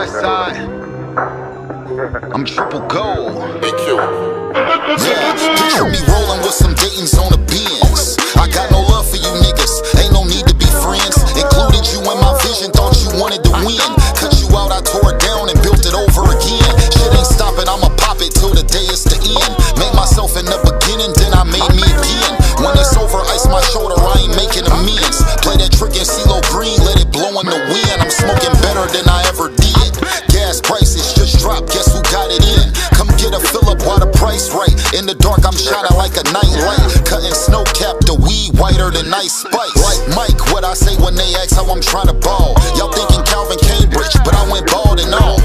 West side. I'm triple gold. Yeah, picture me rolling with some Dayton's on a Benz. I got no love for you niggas, ain't no need to be friends. Included you in my vision, thought you wanted to win. Cut you out, I tore it down and built it over again. Shit ain't stopping, I'ma pop it till the day is the end. Made myself in the beginning, then I made me again. When it's over, ice my shoulder, I ain't making amends. Play that trick in CeeLo Green, let it blow in the wind. I'm smoking better than I ever did. Gas prices just dropped, guess who got it in? Come get a fill up while the price right. In the dark, I'm shining like a night light. Cutting snow cap, the weed whiter than ice spice. Like Mike, what I say when they ask how I'm trying to ball. Y'all thinking Calvin Cambridge, but I went bald and all.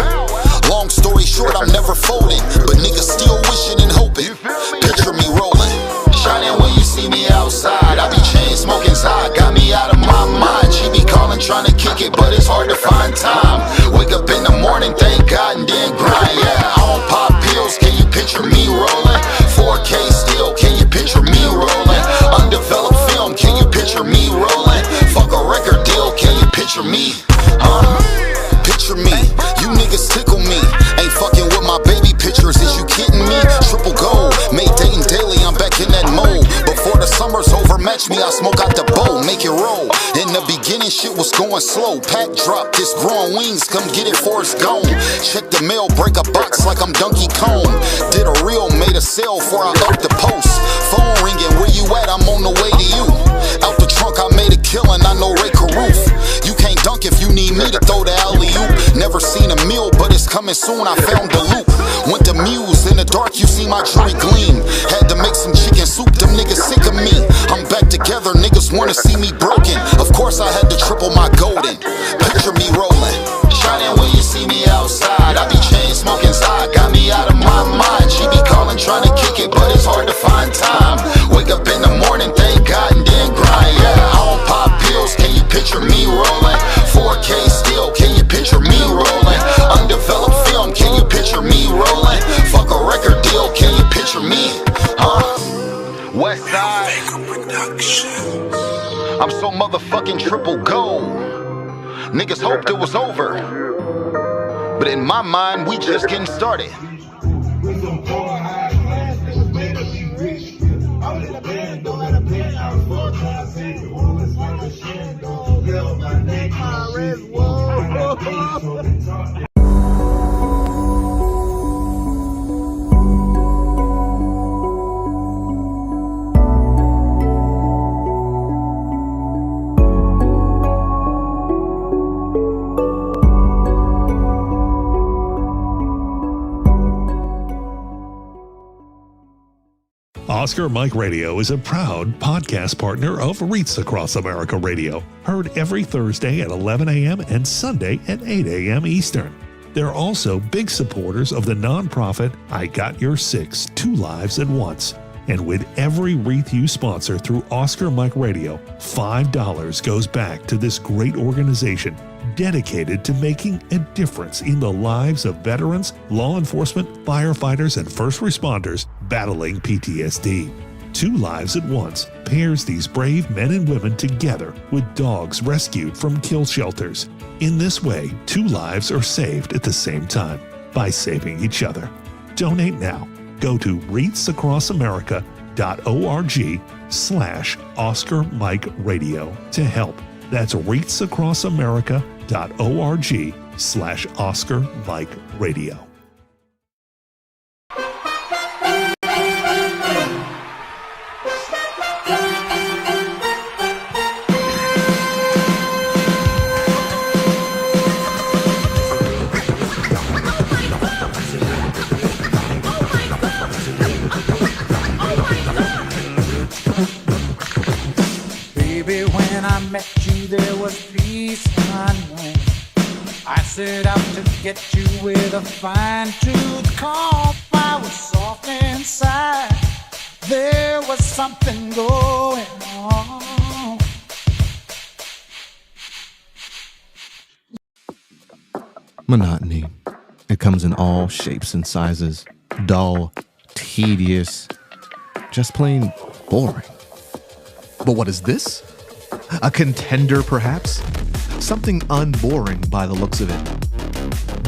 Long story short, I'm never folding, but niggas still wishing and hoping. Picture me rolling, shining when you see me outside. I be chain smoking side, got me out of my mind. She be calling, trying to kick it, but it's hard to find time. Wake up in the morning, thank God, and then grind. Yeah, I don't pop pills, can you picture me rolling? 4K still, can you picture me rolling? Undeveloped film, can you picture me rolling? Fuck a record deal, can you picture me? Picture me, you niggas tickle me. Ain't fucking with my baby pictures, is you kidding me? Triple gold, made Dayton daily, I'm back in that mode. Before the summer's over, match me, I smoke out the bowl, make it roll. In the beginning, shit was going slow. Pack drop, this growing wings, come get it for it's gone. Check the mail, break a box like I'm Donkey Kong. Did a reel, made a sale before I up the post. Phone ringing, where you at? I'm on the way to you. Out the trunk, I made a killing, I know Ray Caruth. You can't dunk if you need me to throw the alley-oop. Never seen a meal, but it's coming soon, I found the loop. Went to Muse, in the dark you see my jewelry gleam. Had to make some chicken soup, them niggas sick of me. I'm back together, niggas wanna see me broken. Of course I had to triple my golden. Picture me rolling, shining when you see me outside. I be chain smoking side, got me out of my mind. She be calling, trying to kick it, but it's hard to find time. Wake up in the morning, thank God, and then grind. Yeah, I don't pop pills, can you picture me rolling? 4K still, can you picture me rolling? Undeveloped film, can you picture me rolling? Fuck a record deal, can you picture me? West side, I'm so motherfucking triple gold. Niggas hoped it was over, but in my mind, we just getting started. Oscar Mike Radio is a proud podcast partner of Wreaths Across America Radio, heard every Thursday at 11 a.m. and Sunday at 8 a.m. Eastern. They're also big supporters of the nonprofit I Got Your Six, Two Lives at Once. And with every Wreath you sponsor through Oscar Mike Radio, $5 goes back to this great organization dedicated to making a difference in the lives of veterans, law enforcement, firefighters, and first responders battling PTSD. Two Lives at Once pairs these brave men and women together with dogs rescued from kill shelters. In this way, two lives are saved at the same time by saving each other. Donate now. Go to wreathsacrossamerica.org/Oscar Mike Radio to help. That's wreathsacrossamerica.org/Oscar Mike Radio. Met you, there was peace unknown. I set out to get you with a fine-tooth comb. I was soft inside. There was something going on. Monotony. It comes in all shapes and sizes. Dull, tedious, just plain boring. But what is this? A contender, perhaps? Something unboring by the looks of it.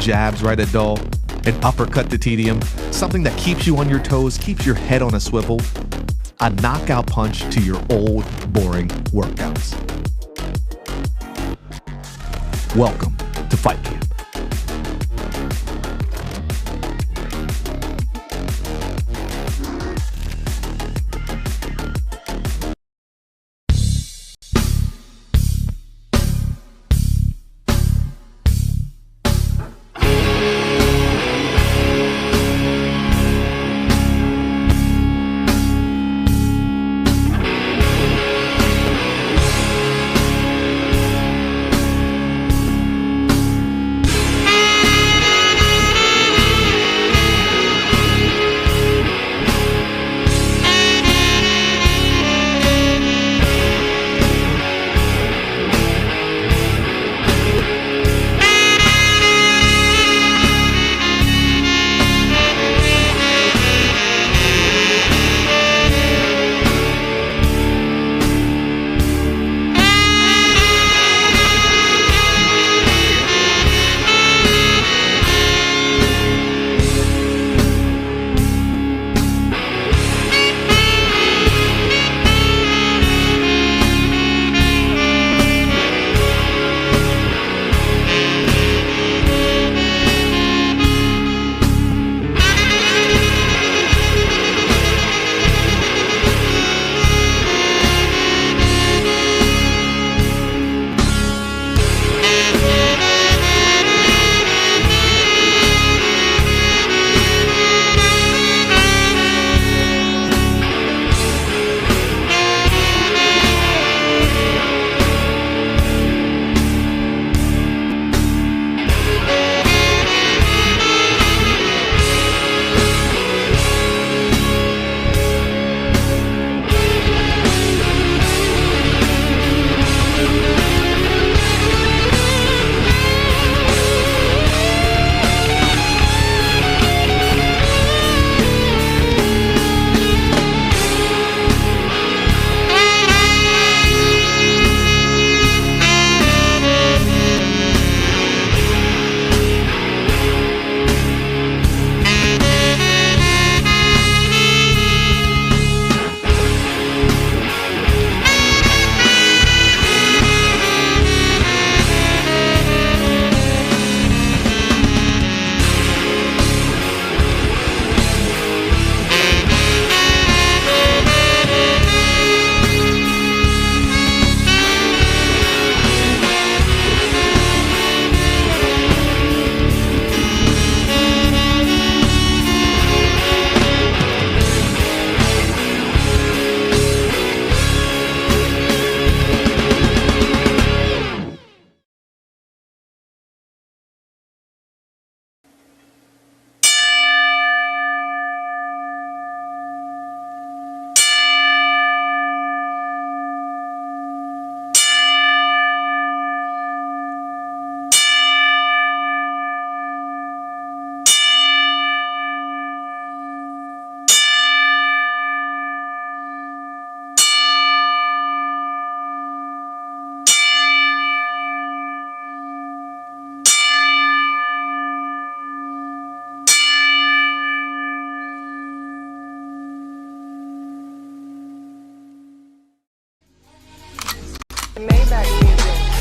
jabs right at dull, an uppercut to tedium, something that keeps you on your toes, keeps your head on a swivel, a knockout punch to your old, boring workouts. Welcome to Fight Camp.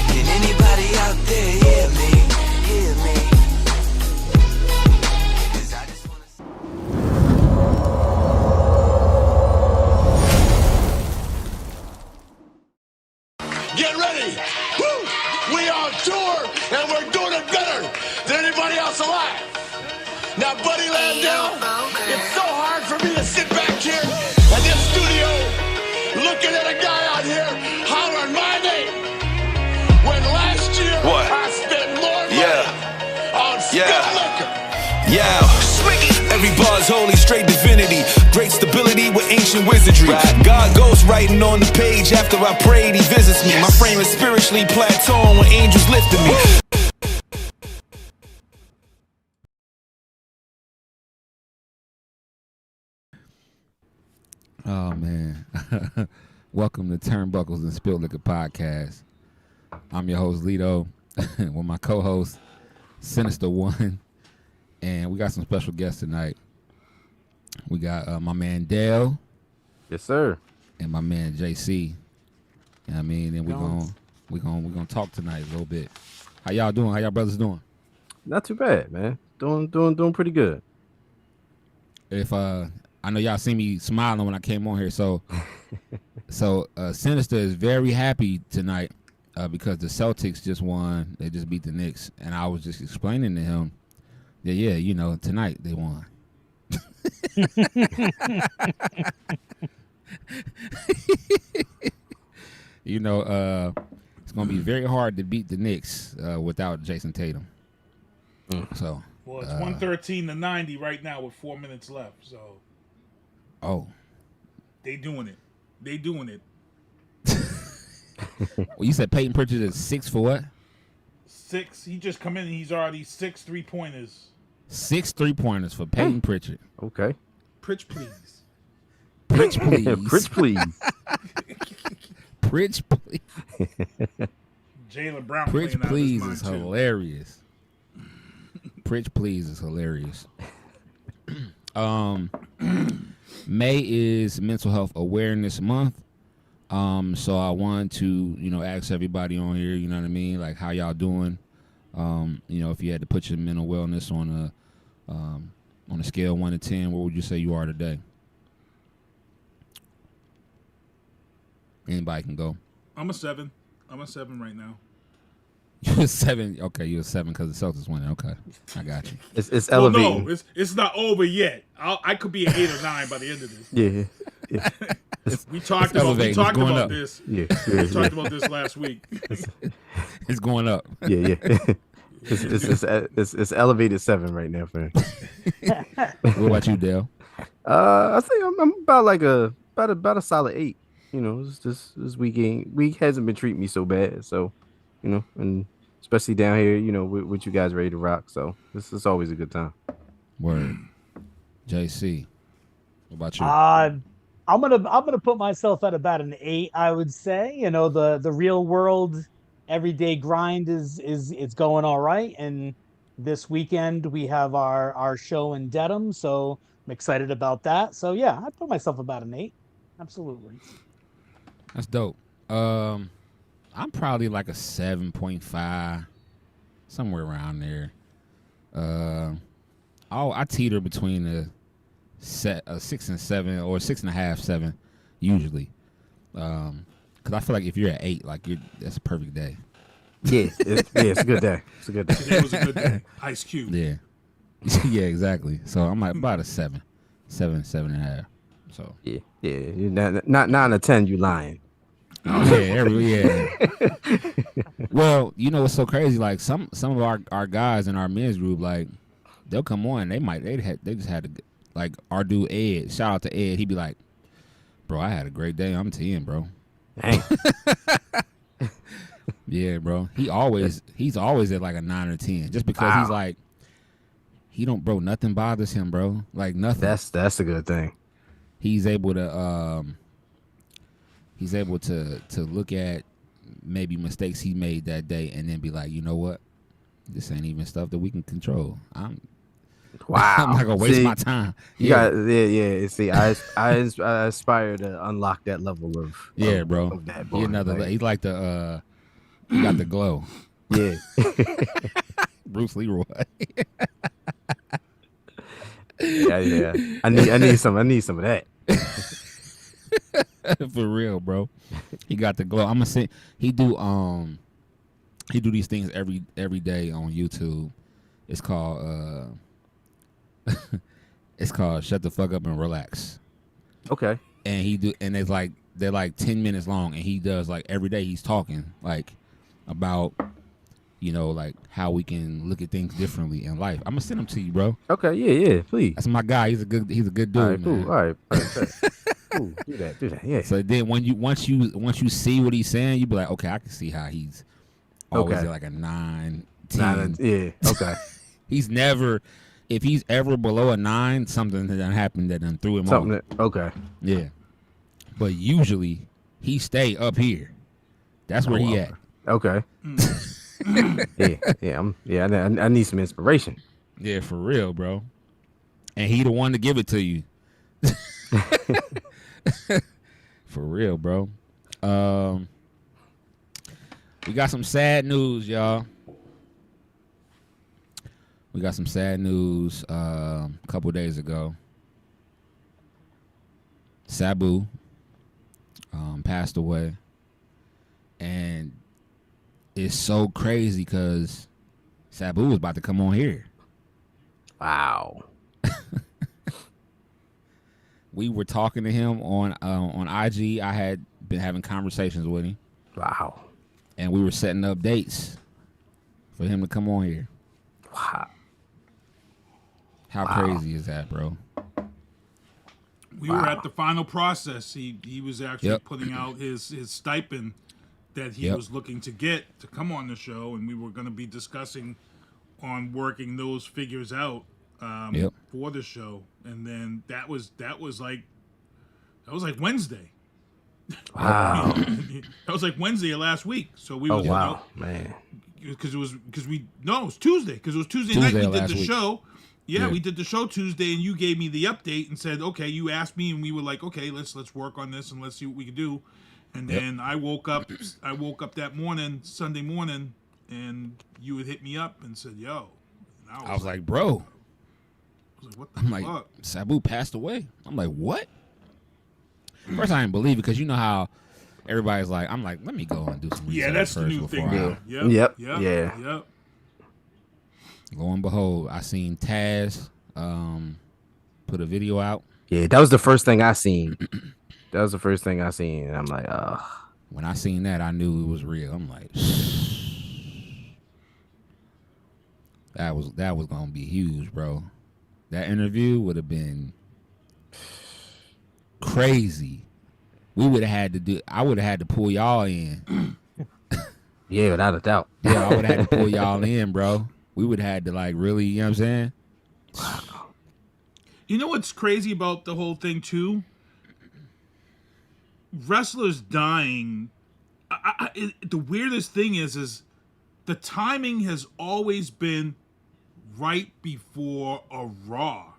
Can anybody out there hear me? Hear me? 'Cause I just wanna Get ready! Woo! We are on tour and we're doing it better than anybody else alive. Now, Buddy Landell, it's so hard for me to sit back here in this studio looking at a guy out here hollering my name when last year I spent more money on Spilt liquor. Yeah, every bar's holy, straight divinity. Great stability with ancient wizardry. God ghost writing on the page after I prayed, he visits me. My frame is spiritually plateauing when angels lifted me. Oh man. Welcome to Turnbuckles and Spilt Liquor Podcast. I'm your host Lito with my co-host Sinista1, and we got some special guests tonight. We got my man Dale. Yes, sir. And my man JC. You know what I mean? And we're gonna talk tonight a little bit. How y'all doing? How y'all brothers doing? Not too bad, man. Doing pretty good. If I know y'all see me smiling when I came on here, so Sinister is very happy tonight because the Celtics just won. They just beat the Knicks, and I was just explaining to him that tonight they won. It's gonna be very hard to beat the Knicks without Jason Tatum. So it's 113-90 right now with 4 minutes left. So they doing it. Well, you said Peyton Pritchard is 6 for what? 6. He just come in and he's already 6 3-pointers. 6 3-pointers for Peyton Pritchard. Okay. Pritch, please. Pritch, please. Pritch, please. Pritch, please. Jaylen Brown. Pritch, please is hilarious. Pritch, please is hilarious. May is Mental Health Awareness Month. So I wanted to, ask everybody on here, you know what I mean? Like, how y'all doing? If you had to put your mental wellness on a scale of 1 to 10, where would you say you are today? Anybody can go. I'm a 7 right now. You're a 7. Okay, you're a 7 because the Celtics winning. Okay, I got you. It's elevating. No, it's not over yet. I could be an 8 or 9 by the end of this. Yeah. We talked about this. Yeah. We talked about this last week. It's going up. Yeah. It's elevated 7 right now, fam. What about you, Dale? I think I'm about like about a solid 8. This week hasn't been treating me so bad. So, and especially down here, with you guys ready to rock. So this is always a good time. Word. JC, what about you? I'm gonna put myself at about an 8. I would say. The real world everyday grind is going all right. And this weekend we have our show in Dedham, so I'm excited about that. So yeah, I'd put myself about an 8. Absolutely. That's dope. I'm probably like a 7.5, somewhere around there. I teeter between a 6 and 7 or 6.5, 7 usually. Because I feel like if you're at 8, that's a perfect day. Yeah, it's a good day. It's a good day. Today was a good day. Ice Cube. Yeah. Yeah, exactly. So I'm like about a 7, 7.5. So yeah. Not 9 or 10. You lying? Oh yeah. Well, what's so crazy? Like some of our guys in our men's group, like they'll come on. They just had to, like our dude Ed. Shout out to Ed. He'd be like, "Bro, I had a great day. I'm 10, bro." Dang. Yeah, bro. He's always at like a 9 or 10, just because he's like, nothing bothers him, bro. Like nothing. That's a good thing. He's able to look at maybe mistakes he made that day and then be like, you know what, this ain't even stuff that we can control. I'm not gonna waste my time. Yeah. See, I aspire to unlock that level of bro. Of that bond, He's like the he got the glow. Yeah. Bruce Leroy. Yeah. I need some of that. For real, bro. He got the glow. I'm gonna say he do these things every day on YouTube. It's called Shut the Fuck Up and Relax. Okay. And they're like 10 minutes long, and he does like every day he's talking like about like how we can look at things differently in life. I'm gonna send them to you, bro. Okay, yeah, please. That's my guy. He's a good dude, all right, man. Cool. All right. Cool. Do that. Yeah. So then once you see what he's saying, you be like, okay, I can see how he's always at like a 9, 10. Yeah. Okay. If he's ever below a 9, something that done happened that done threw him off. Okay. Yeah. But usually he stay up here. That's where he at. Okay. I need some inspiration. Yeah, for real, bro. And he the one to give it to you. For real, bro. We got some sad news, y'all. We got some sad news a couple days ago. Sabu passed away. And it's so crazy because Sabu was about to come on here. Wow. We were talking to him on IG. I had been having conversations with him. Wow. And we were setting up dates for him to come on here. Wow. How crazy is that, bro? We were at the final process. He was actually putting out his stipend that he was looking to get to come on the show, and we were going to be discussing on working those figures out for the show. And then that was like Wednesday. Wow. That was like Wednesday of last week. So we was man. Because it was Tuesday. Because it was Tuesday night we did the show. Yeah, we did the show Tuesday, and you gave me the update and said, okay, you asked me, and we were like, okay, let's work on this and let's see what we can do. And then I woke up that morning, Sunday morning, and you had hit me up and said, yo. And I was like, bro. I was like, what the I'm fuck? like, Sabu passed away. I'm like, what? First, I didn't believe it because you know how everybody's like, I'm like, let me go and do some research. Yeah, that's the new thing. Yep. Lo and behold, I seen Taz put a video out. Yeah, that was the first thing I seen. And I'm like, When I seen that, I knew it was real. I'm like, that was gonna be huge, bro. That interview would have been crazy. I would have had to pull y'all in. Yeah, without a doubt. Yeah, I would have had to pull y'all in, bro. We would have had to like really, you know what I'm saying? You know what's crazy about the whole thing too? Wrestlers dying. The weirdest thing is the timing has always been right before a Raw.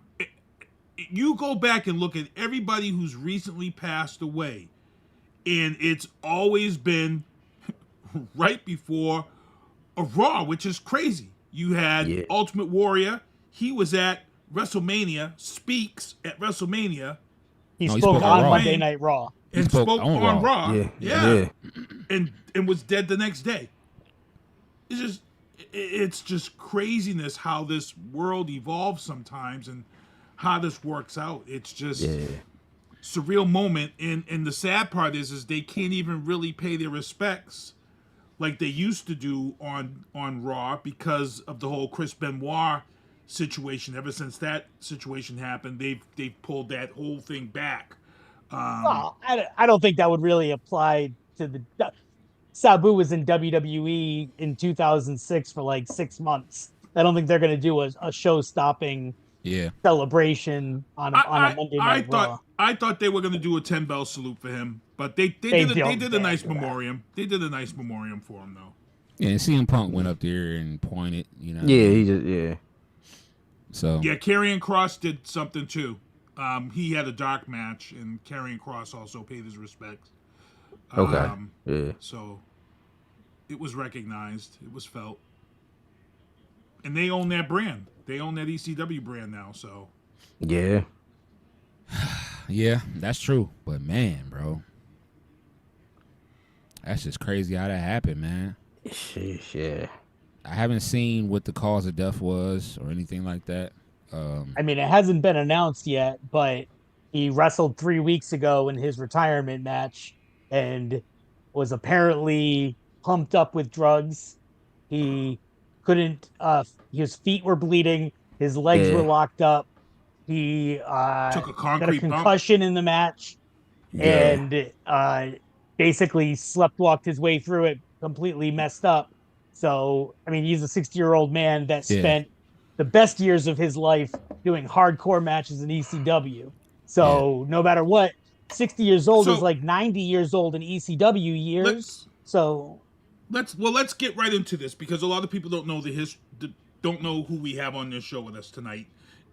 You go back and look at everybody who's recently passed away, and it's always been right before a Raw, which is crazy. You had Ultimate Warrior. He was at WrestleMania, speaks at WrestleMania. He spoke on Monday Night Raw. And spoke on Raw. Yeah. And was dead the next day. It's just craziness how this world evolves sometimes and how this works out. It's just surreal moment. And the sad part is they can't even really pay their respects like they used to do on Raw because of the whole Chris Benoit situation. Ever since that situation happened, they've pulled that whole thing back. Well, I don't think that would really apply to the. Sabu was in WWE in 2006 for like 6 months. I don't think they're going to do a show-stopping celebration on a Monday Night Raw. I thought they were going to do a 10-bell salute for him, but they did a nice memoriam. They did a nice memoriam for him, though. Yeah, and CM Punk went up there and pointed, you know. Yeah, he just So yeah, Karrion Kross did something too. He had a dark match, and Karrion Kross also paid his respects. Okay. So it was recognized. It was felt. And they own that brand. They own that ECW brand now, so. Yeah. Yeah, that's true. But man, bro. That's just crazy how that happened, man. Yeah. I haven't seen what the cause of death was or anything like that. I mean, it hasn't been announced yet, but he wrestled 3 weeks ago in his retirement match and was apparently pumped up with drugs. He couldn't, his feet were bleeding. His legs were locked up. He took a concrete got a concussion in the match and basically sleepwalked his way through it, completely messed up. So, I mean, he's a 60-year-old man that spent the best years of his life doing hardcore matches in ECW. So, no matter what, 60 years old is like 90 years old in ECW years. let's get right into this, because a lot of people don't know don't know who we have on this show with us tonight,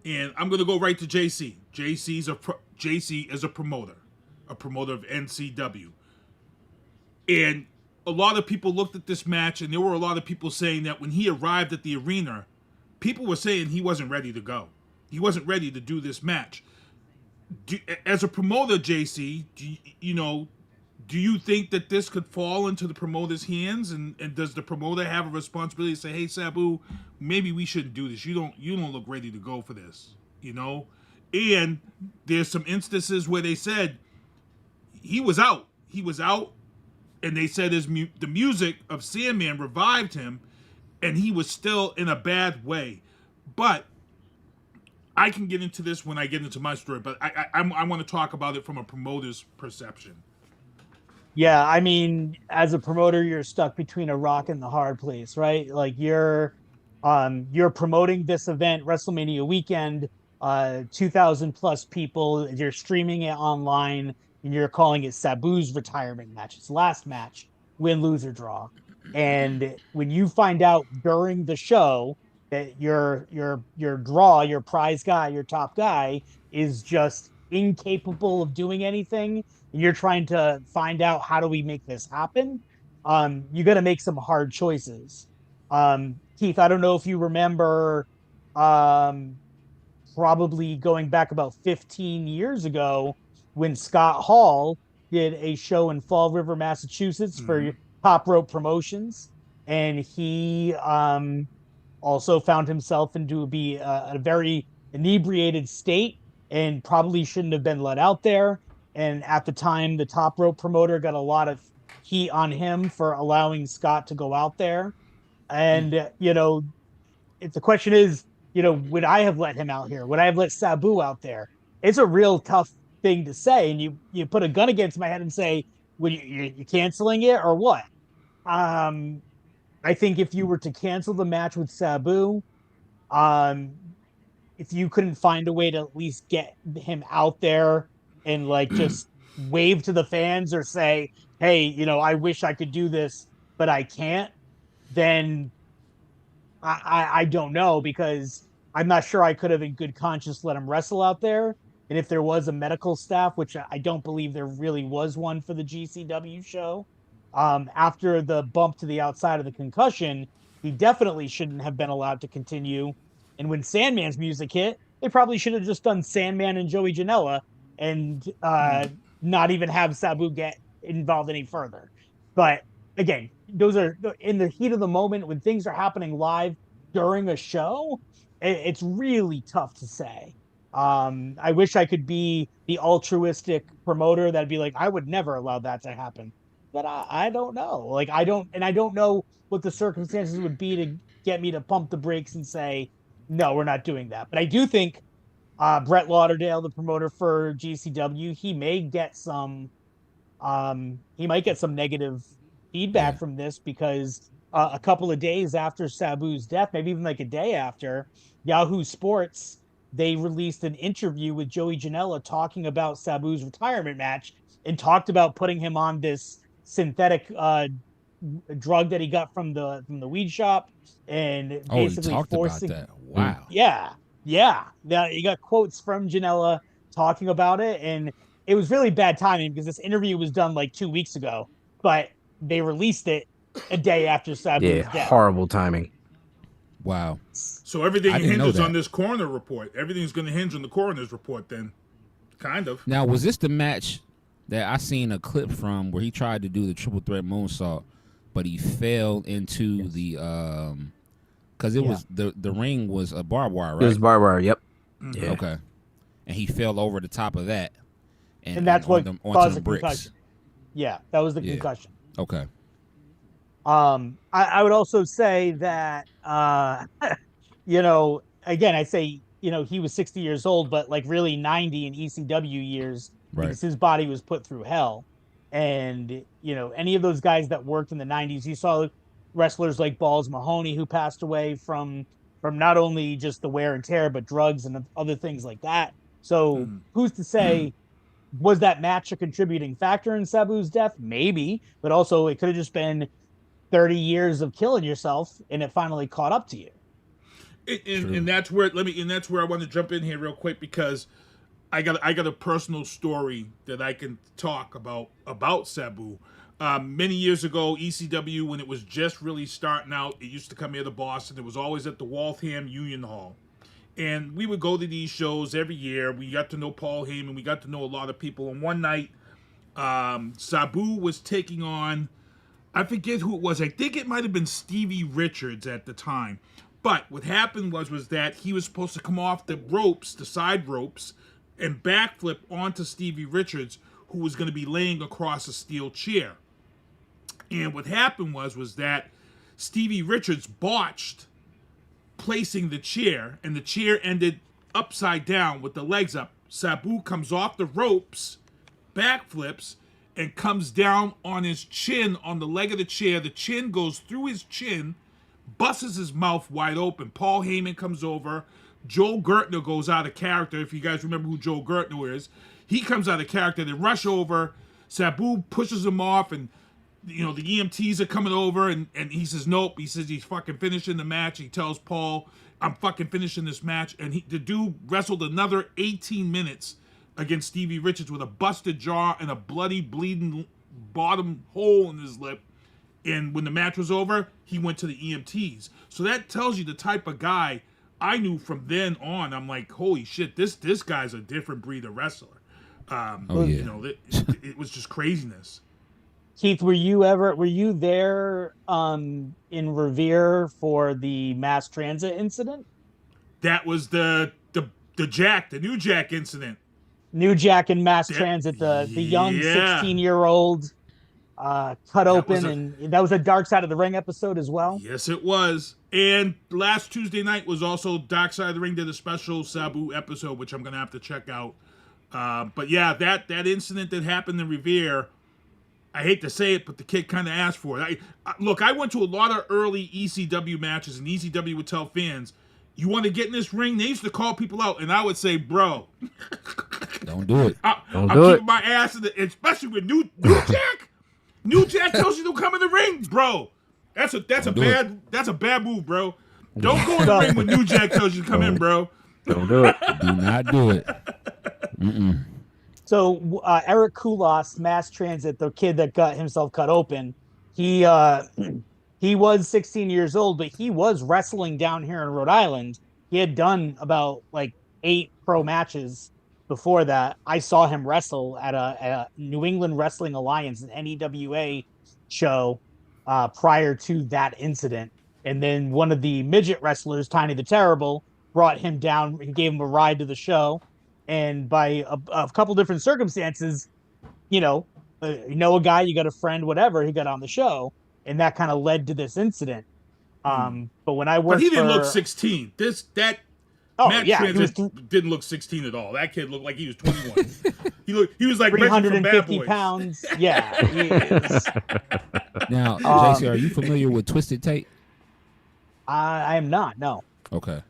and I'm gonna go right to JC. JC is a promoter of NCW, and a lot of people looked at this match, and there were a lot of people saying that when he arrived at the arena, people were saying he wasn't ready to go. He wasn't ready to do this match. As a promoter, JC, do you think that this could fall into the promoter's hands, and does the promoter have a responsibility to say, "Hey, Sabu, maybe we shouldn't do this. You don't look ready to go for this," And there's some instances where they said he was out. He was out, and they said the music of Sandman revived him, and he was still in a bad way. But I can get into this when I get into my story, but I want to talk about it from a promoter's perception. Yeah, I mean, as a promoter, you're stuck between a rock and the hard place, right? Like you're promoting this event, WrestleMania weekend, 2,000 plus people. You're streaming it online, and you're calling it Sabu's retirement match. It's last match, win, lose, or draw. And when you find out during the show that your draw, your prize guy, your top guy is just incapable of doing anything, and you're trying to find out how do we make this happen, you got to make some hard choices. Keith, I don't know if you remember, probably going back about 15 years ago when Scott Hall did a show in Fall River, Massachusetts for Top Rope Promotions, and he also found himself into a very inebriated state and probably shouldn't have been let out there. And at the time, the Top Rope promoter got a lot of heat on him for allowing Scott to go out there. And, if the question is, would I have let him out here? Would I have let Sabu out there? It's a real tough thing to say. And you put a gun against my head and say, would you canceling it or what? I think if you were to cancel the match with Sabu, if you couldn't find a way to at least get him out there and just wave to the fans or say, hey, I wish I could do this, but I can't, then I don't know, because I'm not sure I could have in good conscience let him wrestle out there. And if there was a medical staff, which I don't believe there really was one for the GCW show, after the bump to the outside of the concussion, he definitely shouldn't have been allowed to continue. And when Sandman's music hit, they probably should have just done Sandman and Joey Janela and not even have Sabu get involved any further. But again, those are in the heat of the moment when things are happening live during a show. It's really tough to say. I wish I could be the altruistic promoter that'd be like, I would never allow that to happen. But I don't know. I don't know what the circumstances would be to get me to pump the brakes and say, no, we're not doing that. But I do think Brett Lauderdale, the promoter for GCW, he might get some negative feedback from this, because a couple of days after Sabu's death, maybe even like a day after, Yahoo Sports, they released an interview with Joey Janela talking about Sabu's retirement match and talked about putting him on this synthetic drug that he got from the weed shop, and basically forcing about that. Wow. Yeah. Now you got quotes from Janela talking about it, and it was really bad timing because this interview was done like 2 weeks ago, but they released it a day after Sabu's death. Horrible timing. Wow. So everything hinges on this coroner report. Everything's going to hinge on the coroner's report then. Kind of. Now, was this the match that I seen a clip from where he tried to do the triple threat moonsault, but he fell into the because it was the ring was a barbed wire, right? It was barbed wire, yep. Mm-hmm. Yeah. Okay. And he fell over the top of that. And that's what caused the bricks. concussion. Yeah, that was the concussion. Okay. I would also say that, again, I say, he was 60 years old, but really 90 in ECW years, because his body was put through hell. And, any of those guys that worked in the 90s, you saw wrestlers like Balls Mahoney, who passed away from not only just the wear and tear, but drugs and other things like that. So who's to say, was that match a contributing factor in Sabu's death? Maybe, but also it could have just been 30 years of killing yourself, and it finally caught up to you. And that's where I want to jump in here real quick, because I got a personal story that I can talk about Sabu. Many years ago, ECW, when it was just really starting out, it used to come here to Boston. It was always at the Waltham Union Hall. And we would go to these shows every year. We got to know Paul Heyman. We got to know a lot of people. And one night, Sabu was taking on, I forget who it was. I think it might have been Stevie Richards at the time. But what happened was that he was supposed to come off the ropes, the side ropes, and backflip onto Stevie Richards, who was going to be laying across a steel chair. And what happened was that Stevie Richards botched placing the chair, and the chair ended upside down with the legs up. Sabu comes off the ropes, backflips, and comes down on his chin on the leg of the chair. The chin goes through his chin, busts his mouth wide open. Paul Heyman comes over. Joe Gertner goes out of character. If you guys remember who Joe Gertner is, he comes out of character. They rush over. Sabu pushes him off, and the EMTs are coming over, and he says nope. He says he's fucking finishing the match. He tells Paul, I'm fucking finishing this match. And the dude wrestled another 18 minutes against Stevie Richards with a busted jaw and a bloody, bleeding bottom hole in his lip. And when the match was over, he went to the EMTs. So that tells you the type of guy I knew from then on. I'm like, holy shit, this guy's a different breed of wrestler. It was just craziness. Keith, were you there in Revere for the mass transit incident? That was the New Jack incident. New Jack and mass transit, the young 16-year-old cut open, and that was a Dark Side of the Ring episode as well. Yes, it was. And last Tuesday night was also Dark Side of the Ring did a special Sabu episode, which I'm gonna have to check out. But yeah, that incident that happened in Revere, I hate to say it, but the kid kind of asked for it. I went to a lot of early ECW matches, and ECW would tell fans, you want to get in this ring? They used to call people out, and I would say, bro, don't do it. I'm keeping my ass in the, especially with New Jack. New Jack tells you to come in the ring, bro. That's a bad move, bro. Don't go in the ring when New Jack tells you to come in, bro. Don't do it. Do not do it. Mm-mm. So Eric Koulos, mass transit, the kid that got himself cut open, he was 16 years old, but he was wrestling down here in Rhode Island. He had done about 8 pro matches before that. I saw him wrestle at a New England Wrestling Alliance, an NEWA show prior to that incident. And then one of the midget wrestlers, Tiny the Terrible, brought him down and gave him a ride to the show. And by a couple different circumstances, you know a guy, you got a friend, whatever, he got on the show, and that kind of led to this incident. But when I worked, but he didn't look 16. Matt Transit didn't look 16 at all. That kid looked like he was 21. he was like 350 pounds. Yeah, he is. Now, JC, are you familiar with Twisted Tate? I am not. No. Okay.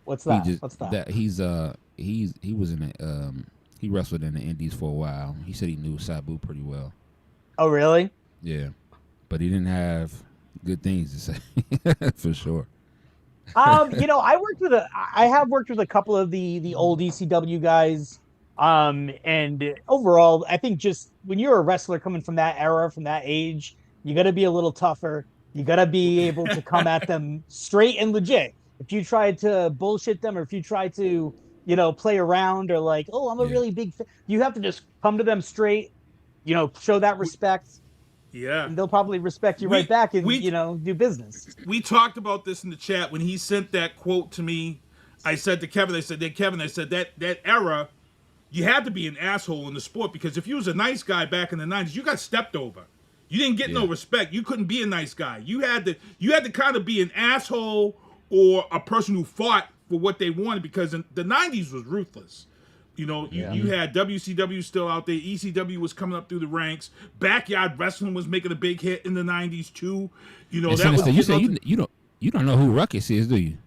What's that? What's that? He was in he wrestled in the Indies for a while. He said he knew Sabu pretty well. Oh, really? Yeah, but he didn't have good things to say for sure. I have worked with a couple of the old ECW guys. And overall, I think just when you're a wrestler coming from that era, from that age, you got to be a little tougher. You got to be able to come at them straight and legit. If you try to bullshit them, or if you try to, play around, or I'm a really big fan, you have to just come to them straight, show that respect. Yeah. And they'll probably respect you right back and, do business. We talked about this in the chat when he sent that quote to me. I said to Kevin, that era, you had to be an asshole in the sport, because if you was a nice guy back in the 90s, you got stepped over. You didn't get no respect. You couldn't be a nice guy. You had to kind of be an asshole or a person who fought for what they wanted, because the 90s was ruthless. You had WCW still out there. ECW was coming up through the ranks. Backyard Wrestling was making a big hit in the 90s too. You say you don't know who Ruckus is, do you?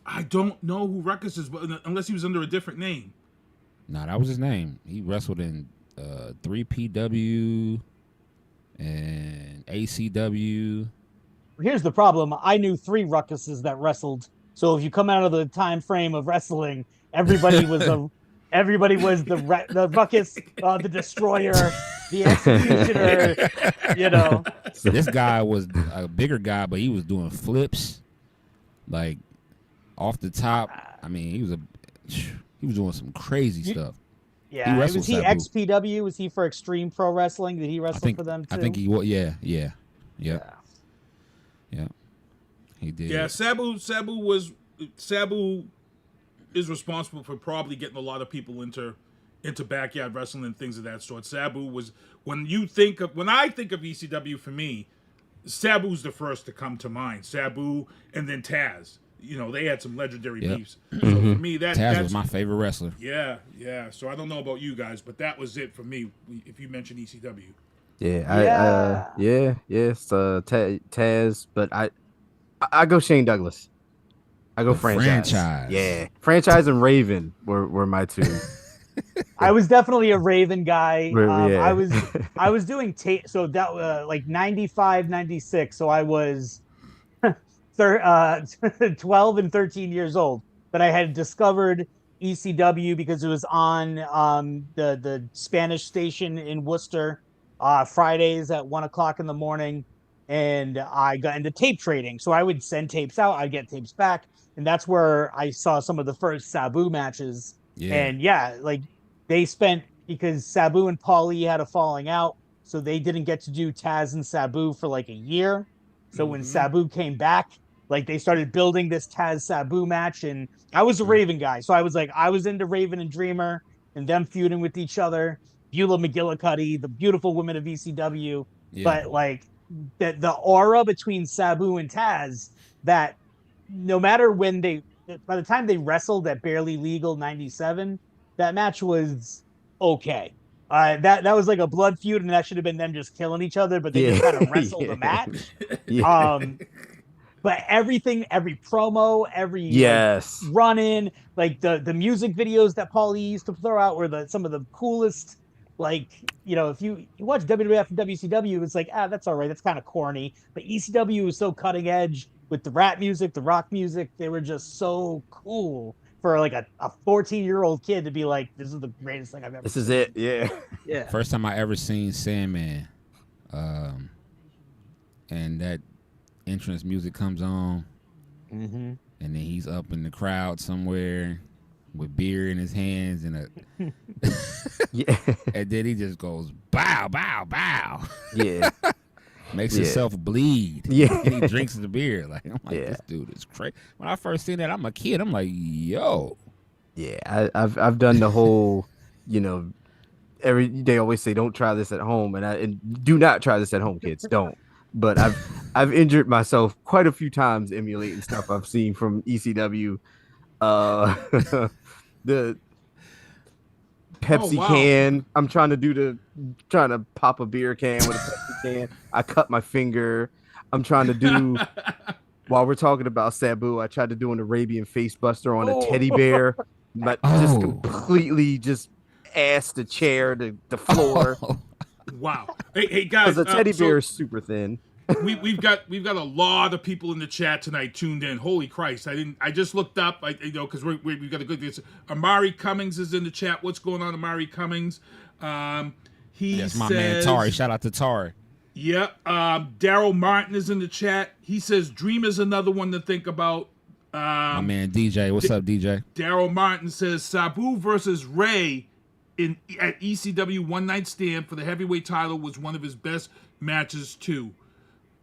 I don't know who Ruckus is, unless he was under a different name. Nah, that was his name. He wrestled in 3PW and ACW. Here's the problem. I knew 3 Ruckuses that wrestled. So if you come out of the time frame of wrestling, everybody was the Ruckus, the Destroyer, the Executioner. You know, This guy was a bigger guy, but he was doing flips, like off the top. I mean, he was doing some crazy stuff. Yeah, was he Sabu. XPW? Was he for Extreme Pro Wrestling? Did he wrestle for them too? I think he was. Yeah. He did. Yeah, Sabu is responsible for probably getting a lot of people into backyard wrestling and things of that sort. Sabu was when I think of ECW, for me, Sabu's the first to come to mind. Sabu and then Taz. You know, they had some legendary beefs. So for me, Taz was my favorite wrestler. Yeah. So I don't know about you guys, but that was it for me. If you mention ECW, It's Taz, but I go Shane Douglas. I go franchise. Yeah, franchise and Raven were my two. I was definitely a Raven guy. Yeah. I was doing tape, so that like 95, 96. So I was 12 and 13 years old, but I had discovered ECW because it was on the Spanish station in Worcester Fridays at 1:00 in the morning, and I got into tape trading. So I would send tapes out, I'd get tapes back, and that's where I saw some of the first Sabu matches. Yeah. And like they spent, because Sabu and Paulie had a falling out, so they didn't get to do Taz and Sabu for like a year. So when Sabu came back, like they started building this Taz Sabu match, and I was a Raven guy, so I was into Raven and Dreamer and them feuding with each other. Beulah McGillicuddy, the beautiful women of ECW, but like the aura between Sabu and Taz, that no matter when by the time they wrestled at Barely Legal 97, that match was okay. That was like a blood feud, and that should have been them just killing each other, but they just kind of wrestled the match. But everything, every promo, every like, run in, like the music videos that Paulie used to throw out were some of the coolest. Like, you know, if you watch WWF and WCW, it's like, that's all right, that's kind of corny. But ECW was so cutting edge with the rap music, the rock music. They were just so cool for like a 14-year-old kid to be like, this is the greatest thing I've ever seen. This is it, yeah. First time I ever seen Sandman, and that entrance music comes on, and then he's up in the crowd somewhere with beer in his hands and and then he just goes bow, bow, bow. Yeah. Makes himself bleed. Yeah. And he drinks the beer. Like, I'm like, this dude is crazy. When I first seen that, I'm a kid. I'm like, yo. Yeah, I've done the whole, you know, they always say don't try this at home, and do not try this at home, kids. Don't. But I've injured myself quite a few times emulating stuff I've seen from ECW. The Pepsi can. I'm trying to pop a beer can with a Pepsi can. I cut my finger. I'm trying to do, while we're talking about Sabu, I tried to do an Arabian face buster on a teddy bear, but just completely just ass the chair to the floor. Wow. Hey guys, because the teddy bear is super thin. we've got a lot of people in the chat tonight tuned in. Holy Christ! I just looked up. Because we've got a good. Amari Cummings is in the chat. What's going on, Amari Cummings? That's my man Tari. Shout out to Tari. Yeah. Daryl Martin is in the chat. He says Dream is another one to think about. My man DJ. What's up, DJ? Daryl Martin says Sabu versus Ray at ECW One Night Stand for the heavyweight title was one of his best matches too.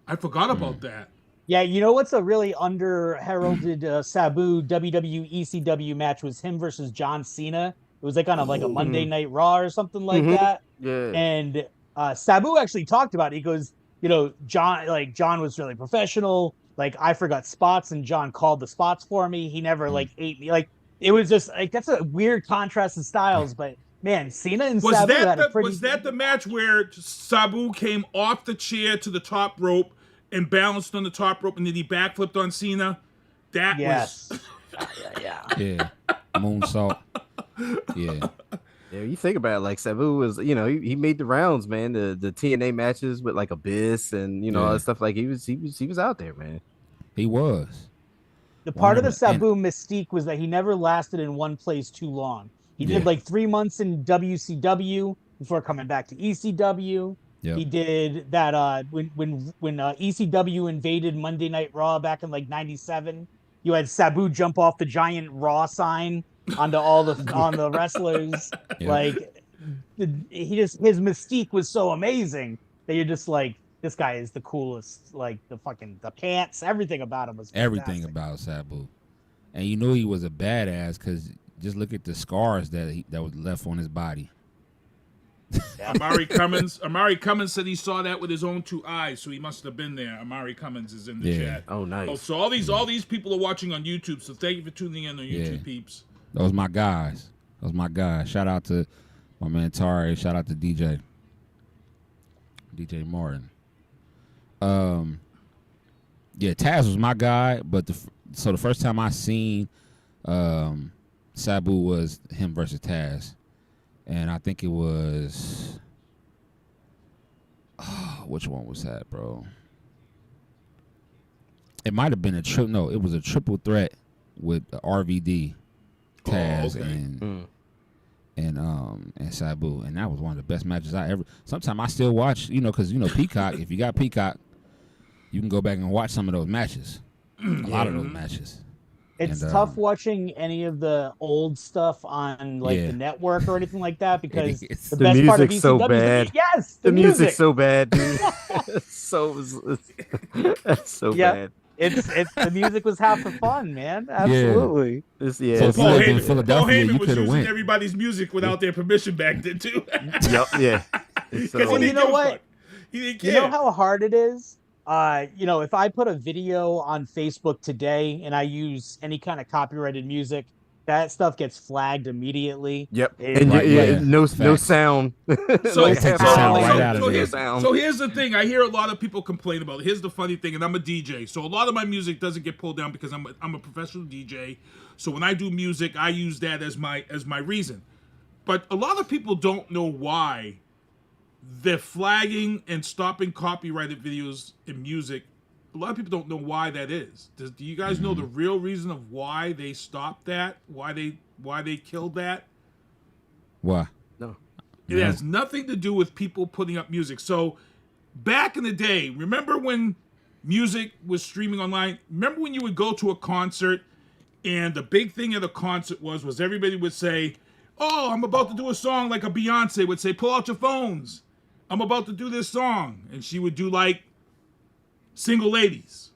I forgot about that. Yeah, you know what's a really under-heralded Sabu WWE ECW match was him versus John Cena. It was like on a Monday Night Raw or something like that. Yeah. And Sabu actually talked about it. He goes, you know, John was really professional. Like, I forgot spots and John called the spots for me. He never ate me. Like, it was just like, that's a weird contrast in styles, but man, Cena and Sabu had a pretty... Was that the match where Sabu came off the chair to the top rope and balanced on the top rope, and then he backflipped on Cena? That was... Yeah. Moonsault. Yeah. Yeah, you think about it, like Sabu was, he made the rounds, man. The TNA matches with like Abyss and all Yeah. that stuff. Like he was out there, man. He was. The part of the 100%. Sabu mystique was that he never lasted in one place too long. He Yeah. did like 3 months in WCW before coming back to ECW. Yep. He did that when ECW invaded Monday Night Raw back in like '97. You had Sabu jump off the giant Raw sign onto on the wrestlers. Yeah. Like his mystique was so amazing that you're just like, this guy is the coolest. Like the pants, everything about him was fantastic. Everything about Sabu, and you knew he was a badass because just look at the scars that was left on his body. Amari Cummins said he saw that with his own 2 eyes, so he must have been there. Amari Cummins is in the chat. Oh, nice. Oh, so all these people are watching on YouTube. So thank you for tuning in on YouTube, peeps. Those my guys. Shout out to my man Tari. Shout out to DJ Martin. Yeah, Taz was my guy, but the first time I seen Sabu was him versus Taz, and I think it was which one was that, bro? It might have been it was a triple threat with RVD, Taz, and Sabu, and that was one of the best matches I ever. Sometimes I still watch, because Peacock. If you got Peacock, you can go back and watch some of those matches. A lot of those matches. It's tough watching any of the old stuff on the network or anything like that because the best part of ECW so bad. Yes, the music's so bad, dude. so bad. It's the music was half the fun, man. Absolutely. So if you lived in Philadelphia, you could have went. Everybody's music without their permission back then too. Yep. Yeah. Well, you know what? He didn't care. You know how hard it is. If I put a video on Facebook today and I use any kind of copyrighted music, that stuff gets flagged immediately. Yep. No sound. So here's the thing. I hear a lot of people complain about it. Here's the funny thing, and I'm a DJ, so a lot of my music doesn't get pulled down because I'm a professional DJ. So when I do music, I use that as my reason. But a lot of people don't know why they're flagging and stopping copyrighted videos in music. A lot of people don't know why that is. Do you guys know the real reason of why they stopped that? Why they killed that? Why? No. It has nothing to do with people putting up music. So back in the day, remember when music was streaming online? Remember when you would go to a concert and the big thing at a concert was everybody would say, "Oh, I'm about to do a song," like a Beyonce would say, "Pull out your phones. I'm about to do this song." And she would do like Single Ladies.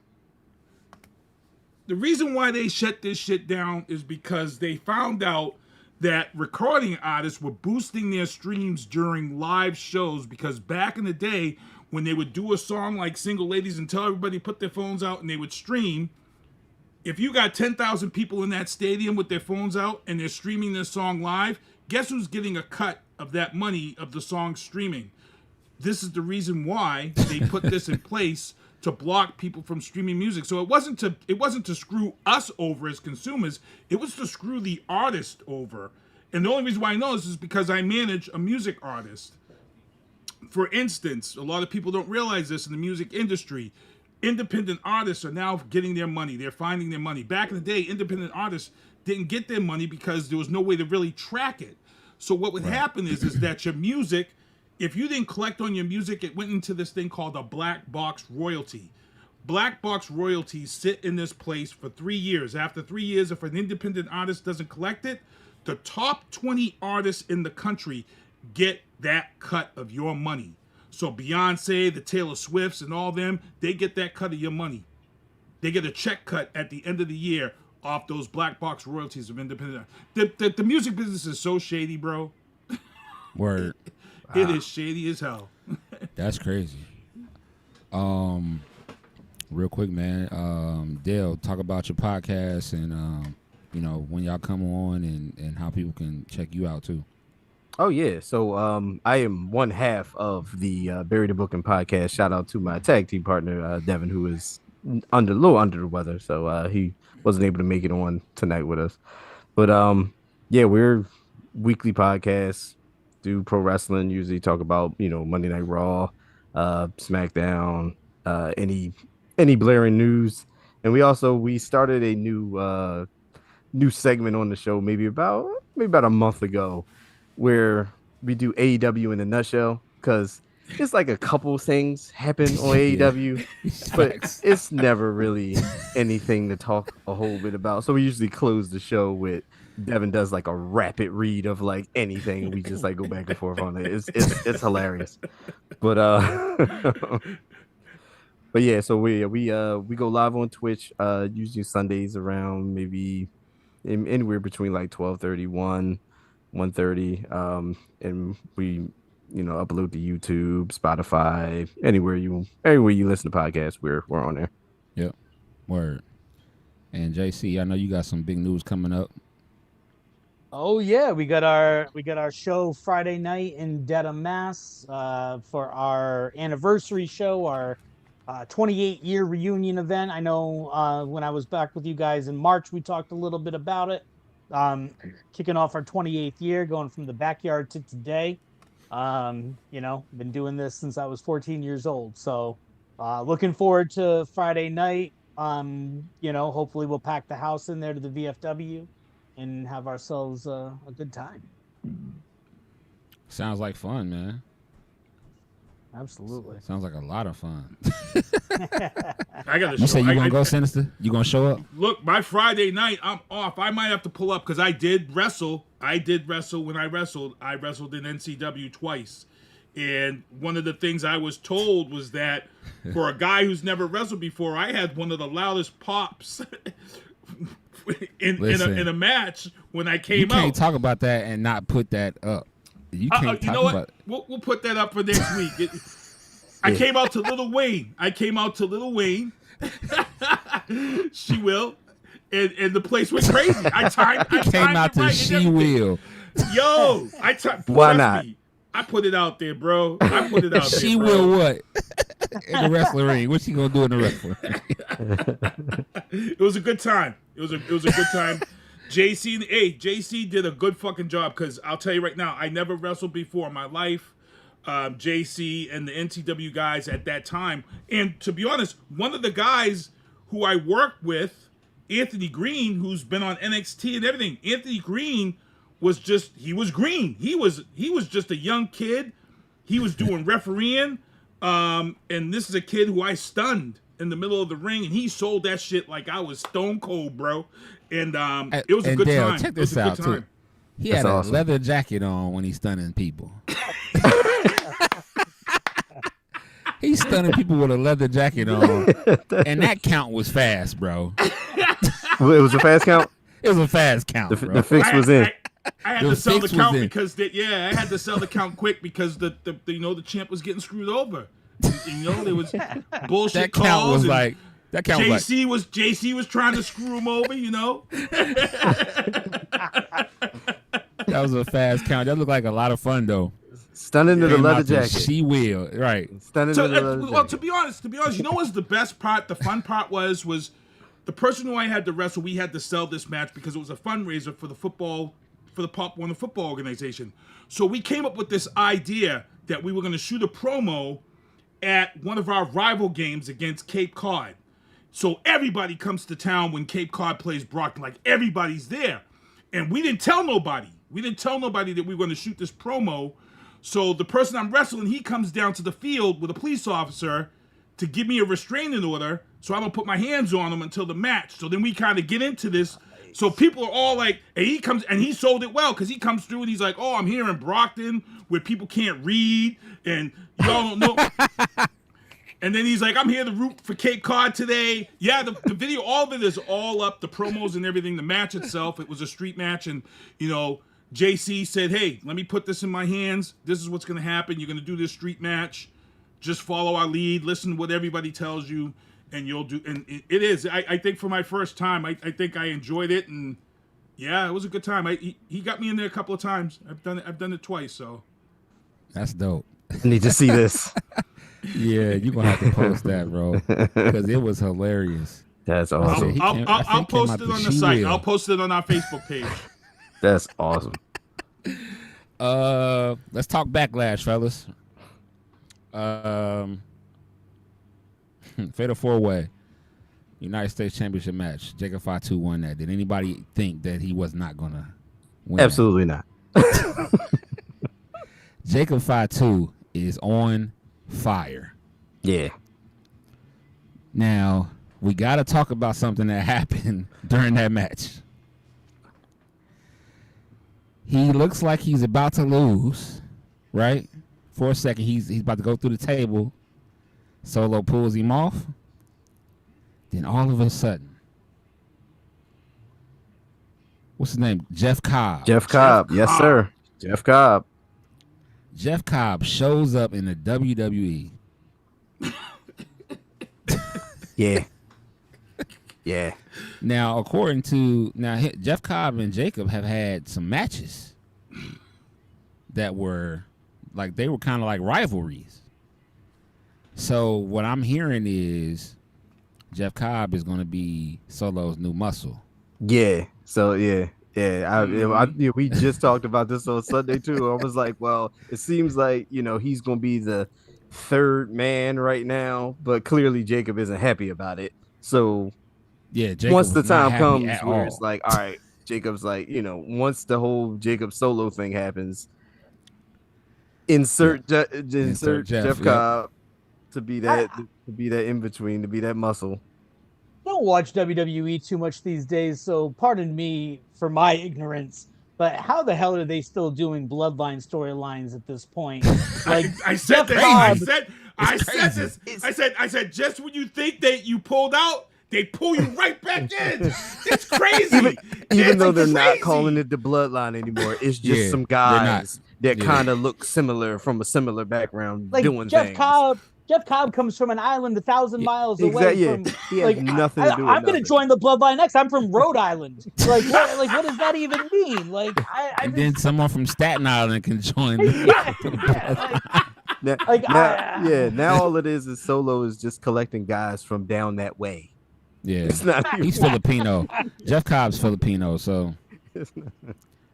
The reason why they shut this shit down is because they found out that recording artists were boosting their streams during live shows, because back in the day when they would do a song like Single Ladies and tell everybody to put their phones out and they would stream, if you got 10,000 people in that stadium with their phones out and they're streaming this song live, guess who's getting a cut of that money of the song streaming? This is the reason why they put this in place, to block people from streaming music. So it wasn't to screw us over as consumers, it was to screw the artist over. And the only reason why I know this is because I manage a music artist. For instance, a lot of people don't realize this in the music industry. Independent artists are now getting their money. They're finding their money. Back in the day, independent artists didn't get their money because there was no way to really track it. So what would happen is that your music, if you didn't collect on your music, it went into this thing called a black box royalty. Black box royalties sit in this place for 3 years. After 3 years, if an independent artist doesn't collect it, the top 20 artists in the country get that cut of your money. So Beyonce, the Taylor Swifts, and all them, they get that cut of your money. They get a check cut at the end of the year off those black box royalties of independent. The music business is so shady, bro. Word. It is shady as hell. That's crazy. Real quick, man. Dale, talk about your podcast and when y'all come on and how people can check you out too. Oh yeah, so I am one half of the Buried in Booking podcast. Shout out to my tag team partner Devin, who is a little under the weather, so he wasn't able to make it on tonight with us. But yeah, we're weekly podcast, do pro wrestling. Usually talk about Monday Night Raw, SmackDown, any blaring news, and we started a new segment on the show maybe about a month ago, where we do AEW in a nutshell, because it's like a couple things happen on AEW, but it's never really anything to talk a whole bit about. So we usually close the show with Devin does like a rapid read of like anything, and we just like go back and forth on it. It's hilarious. But but yeah, so we go live on Twitch usually Sundays around maybe anywhere between like 12:30, 1:30, and we upload to YouTube, Spotify, anywhere you listen to podcasts, we're on there. Yep. Word. And JC, I know you got some big news coming up. Oh yeah, we got our show Friday night in Dedham, Mass, for our anniversary show, our 28-year reunion event. I know when I was back with you guys in March, we talked a little bit about it. Kicking off our 28th year, going from the backyard to today. Been doing this since I was 14 years old. So looking forward to Friday night. Hopefully we'll pack the house in there to the VFW and have ourselves a good time. Sounds like fun, man. Absolutely. Sounds like a lot of fun. I got to show. You say you gonna go, Sinister? You gonna show up? Look, my Friday night, I'm off. I might have to pull up because I did wrestle. When I wrestled. I wrestled in NCW twice. And one of the things I was told was that for a guy who's never wrestled before, I had one of the loudest pops in a match when I came out. You can't talk about that and not put that up. You can't talk about it. We'll put that up for next week. I came out to Lil Wayne. She will. And the place went crazy. I timed out to right She Will. Yo, why not? I put it out there, bro. I put it out there. She bro. will what? In the wrestling ring. What's she gonna do in the wrestling ring? It was a good time. It was a good time. JC did a good fucking job, because I'll tell you right now, I never wrestled before in my life. JC and the NCW guys at that time, and to be honest, one of the guys who I worked with, Anthony Green, who's been on NXT and everything. Anthony Green was green. He was just a young kid. He was doing refereeing. And this is a kid who I stunned in the middle of the ring, and he sold that shit like I was stone cold, bro. And it was a good Dale, time. Check this out too. He had a leather jacket on when he's stunning people. He's stunning people with a leather jacket on, and that count was fast, bro. It was a fast count? It was a fast count, bro. The fix was in. I had to sell the count because I had to sell the count quick because the champ was getting screwed over. There was bullshit that calls. Count was like that count JC was trying to screw him over, That was a fast count. That looked like a lot of fun though. Stunning to the leather jacket. She will, right? Stunning to the leather jacket. Well, to be honest, what's the best part? The fun part was the person who I had to wrestle. We had to sell this match because it was a fundraiser for the Pop Warner football organization. So we came up with this idea that we were going to shoot a promo at one of our rival games against Cape Cod. So everybody comes to town when Cape Cod plays Brockton. Like, everybody's there. And we didn't tell nobody. That we were going to shoot this promo. So the person I'm wrestling, he comes down to the field with a police officer to give me a restraining order so I don't put my hands on him until the match. So then we kind of get into this. So people are all like, and he comes, and he sold it well, because he comes through and he's like, oh, I'm here in Brockton where people can't read and y'all don't know. And then he's like, I'm here to root for Cape Cod today. Yeah, the video, all of it is all up, the promos and everything. The match itself, it was a street match. And, JC said, hey, let me put this in my hands. This is what's going to happen. You're going to do this street match. Just follow our lead. Listen to what everybody tells you, and you'll do. And it is. I think for my first time, I think I enjoyed it. And, yeah, it was a good time. He got me in there a couple of times. I've done it twice, so. That's dope. I need to see this. Yeah, you're going to have to post that, bro, because it was hilarious. That's awesome. I'll post it on the site. I'll post it on our Facebook page. That's awesome. Let's talk Backlash, fellas. Fatal 4-way. United States Championship match. Jacob Fatu won that. Did anybody think that he was not gonna win? Absolutely not. Jacob Fatu is on fire. Yeah. Now, we got to talk about something that happened during that match. He looks like he's about to lose, right? For a second, he's about to go through the table. Solo pulls him off. Then all of a sudden, what's his name? Jeff Cobb. Jeff Cobb. Yes, sir. Jeff Cobb. Jeff Cobb shows up in the WWE. Yeah. Yeah. Now, Jeff Cobb and Jacob have had some matches that were like, they were kind of like rivalries. So what I'm hearing is Jeff Cobb is going to be Solo's new muscle. Yeah. So yeah. We just talked about this on Sunday too. I was like, well, it seems like, he's going to be the third man right now, but clearly Jacob isn't happy about it. So yeah, Jacob once the time comes where all. it's like, all right, Jacob's like, once the whole Jacob Solo thing happens, insert Jeff Cobb to be that in between, to be that muscle. Don't watch WWE too much these days, so pardon me for my ignorance, but how the hell are they still doing bloodline storylines at this point? Like, I said this. I said just when you think that you pulled out, they pull you right back in. It's crazy. Even though they're not calling it the bloodline anymore, it's just some guys that kind of look similar from a similar background, like doing Jeff things. Jeff Cobb comes from an island 1,000 miles away from. He has nothing to do with I'm going to join the bloodline next. I'm from Rhode Island. Like, what does that even mean? Like, then someone from Staten Island can join. Now all it is Solo is just collecting guys from down that way. Yeah, he's Filipino. Jeff Cobb's Filipino, so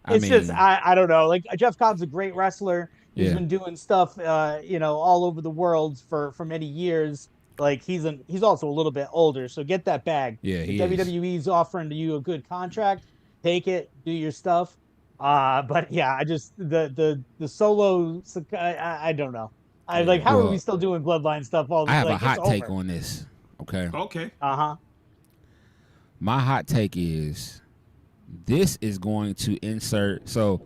I don't know. Like, Jeff Cobb's a great wrestler. He's been doing stuff, all over the world for many years. Like, he's also a little bit older, so get that bag. Yeah, if WWE's offering you a good contract, take it, do your stuff. But yeah, I just the Solo. I don't know. How are we still doing bloodline stuff? I have a hot take on this. Okay. My hot take is this is going to insert. So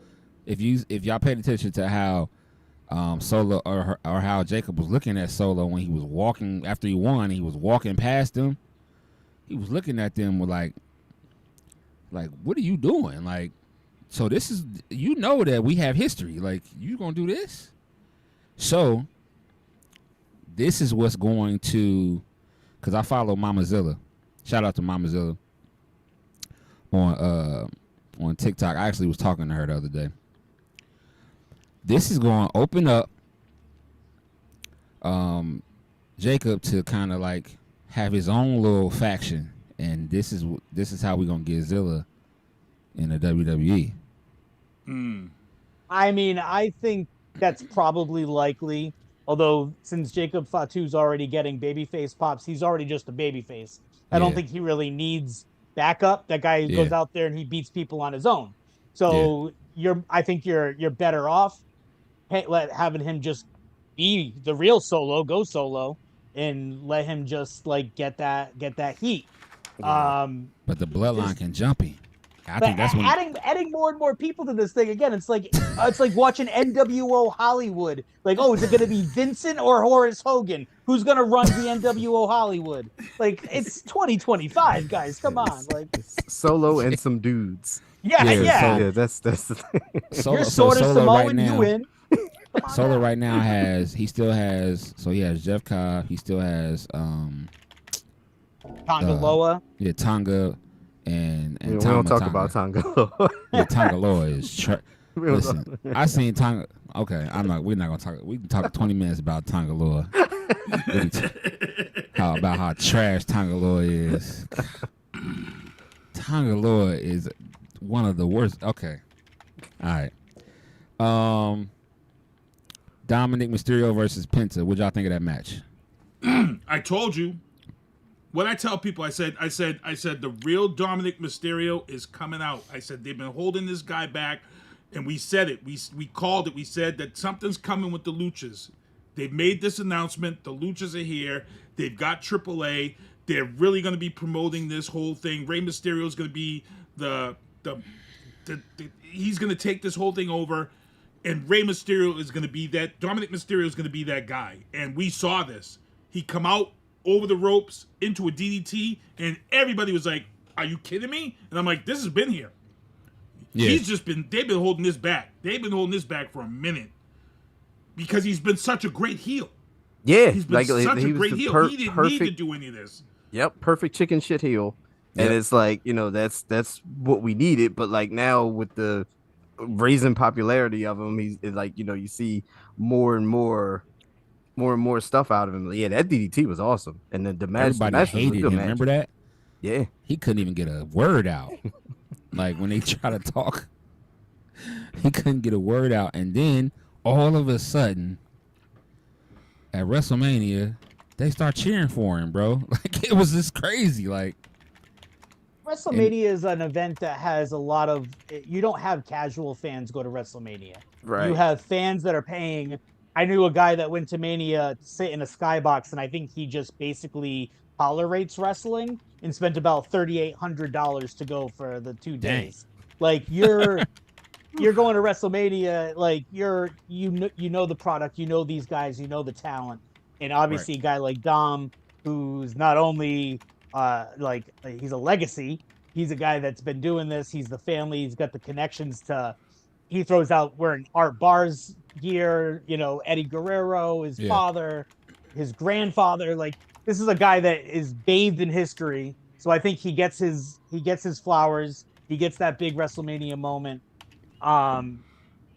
if y'all paid attention to how Solo or how Jacob was looking at Solo when he was walking after he won, he was walking past them. He was looking at them with like, what are you doing? Like, so this is, that we have history. Like, you gonna do this? So this is what's going to, because I follow Mama Zilla. Shout out to Mama Zilla on TikTok. I actually was talking to her the other day. This is going to open up Jacob to kind of like have his own little faction, and this is how we're going to get Zilla in the WWE. I mean, I think that's probably likely. Although, since Jacob Fatu's already getting babyface pops, he's already just a babyface. I don't think he really needs backup. That guy goes out there and he beats people on his own. So I think you're better off having him just be the real Solo, go solo, and let him just like get that heat. But the bloodline can jump him. I think that's adding more and more people to this thing again. It's like watching NWO Hollywood. Like, oh, is it going to be Vincent or Horace Hogan? Who's going to run the NWO Hollywood? Like, it's 2025, guys. Come on, like Solo and some dudes. Yeah. That's the thing. You're sort of Samoan. You win. Solo right now he has Jeff Cobb. He still has Tonga Loa. Yeah, Tonga. And we don't talk about Tonga. Yeah, Tonga Loa is. Listen, I seen Tonga. Okay, we're not gonna talk. We can talk 20 minutes about Tonga Loa. About how trash Tonga Loa is. Tonga Loa is one of the worst. Okay, all right. Dominic Mysterio versus Penta. What y'all think of that match? I told you. What I tell people, I said the real Dominic Mysterio is coming out. I said they've been holding this guy back, and we said it. We called it. We said that something's coming with the Luchas. They've made this announcement. The Luchas are here. They've got AAA. They're really going to be promoting this whole thing. Rey Mysterio is going to be he's going to take this whole thing over, and Rey Mysterio is going to be that. Dominic Mysterio is going to be that guy, and we saw this. He come out over the ropes into a DDT, and everybody was like, "Are you kidding me?" And I'm like, "This has been here." Yeah. They've been holding this back. They've been holding this back for a minute because he's been such a great heel. Yeah, he's been such a great heel. He didn't need to do any of this. Yep, perfect chicken shit heel. Yep. And it's like, that's what we needed. But like now with the raising popularity of him, he's like, you see more and more stuff out of him. Yeah, that DDT was awesome. And then the match, everybody hated him. Match. Remember that? Yeah, he couldn't even get a word out. Like when they try to talk, he couldn't get a word out. And then all of a sudden, at WrestleMania, they start cheering for him, bro. Like it was just crazy. Like WrestleMania is an event that has a lot of. You don't have casual fans go to WrestleMania. Right. You have fans that are paying. I knew a guy that went to Mania to sit in a skybox, and I think he just basically tolerates wrestling and spent about $3,800 to go for the 2 days. Like you're going to WrestleMania, like you know the product, you know these guys, you know the talent, and obviously a guy like Dom, who's not only he's a legacy, he's a guy that's been doing this. He's the family. He's got the connections to. He throws out wearing Art Barr's gear, Eddie Guerrero, his father, his grandfather. Like this is a guy that is bathed in history. So I think he gets his flowers. He gets that big WrestleMania moment.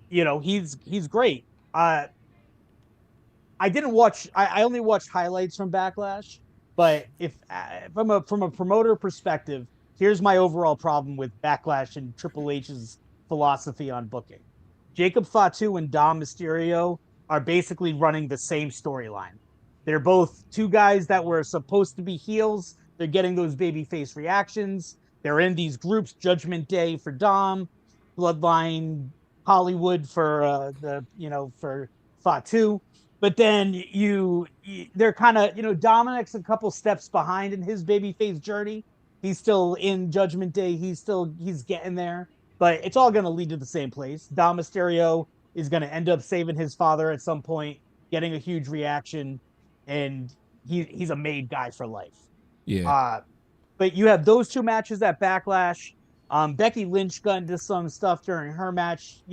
He's great. I didn't watch. I only watched highlights from Backlash. But if from a promoter perspective, here's my overall problem with Backlash and Triple H's philosophy on booking. Jacob Fatu and Dom Mysterio are basically running the same storyline. They're both two guys that were supposed to be heels. They're getting those babyface reactions. They're in these groups, Judgment Day for Dom, Bloodline Hollywood for for Fatu. But then they're kind of, Dominic's a couple steps behind in his babyface journey. He's still in Judgment Day. He's getting there. But it's all going to lead to the same place. Dom Mysterio is going to end up saving his father at some point, getting a huge reaction, and he's a made guy for life. Yeah. But you have those two matches at Backlash. Becky Lynch got into some stuff during her match,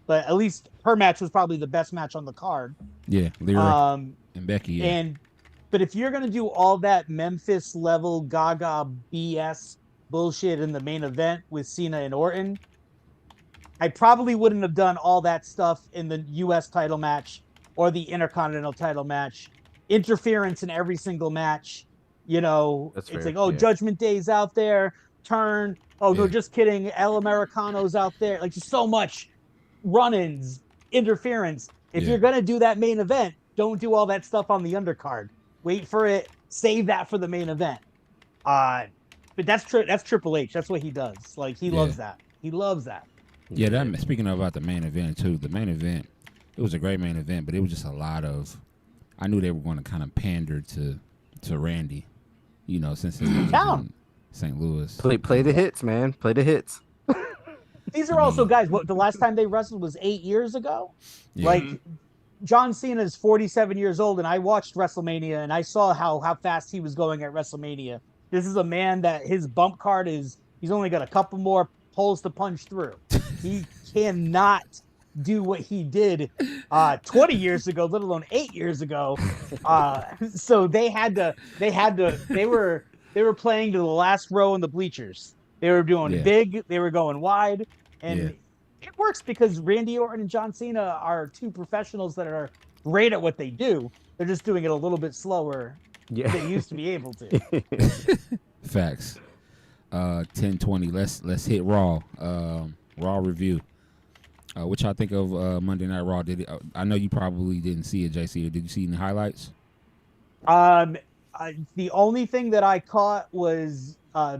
but at least her match was probably the best match on the card. Yeah, Lyra and Becky. Yeah. But if you're gonna do all that Memphis level Gaga BS bullshit in the main event with Cena and Orton, I probably wouldn't have done all that stuff in the U.S. title match or the Intercontinental title match. Interference in every single match. That's it's fair. like, Judgment Day's out there. Turn. No, just kidding. El Americano's out there. Like, just so much run-ins, interference. If you're gonna do that main event, don't do all that stuff on the undercard. Wait for it. Save that for the main event. But that's Triple H. That's what he does. Like he loves that. He loves that. Yeah. Speaking about the main event too, the main event, it was a great main event, but it was just a lot of. I knew they were going to kind of pander to Randy, since he was in St. Louis. Play the hits, man. Play the hits. These are also guys. What the last time they wrestled was 8 years ago. Yeah. Like John Cena is 47 years old, and I watched WrestleMania, and I saw how fast he was going at WrestleMania. This is a man that his bump card is. He's only got a couple more holes to punch through. He cannot do what he did 20 years ago, let alone 8 years ago. So they were playing to the last row in the bleachers. They were doing big, they were going wide, and it works because Randy Orton and John Cena are two professionals that are great at what they do. They're just doing it a little bit slower than they used to be able to. Facts. 10:20. Let's hit Raw. Raw review. What y'all think of Monday Night Raw? I know you probably didn't see it, JC. Did you see any highlights? The only thing that I caught was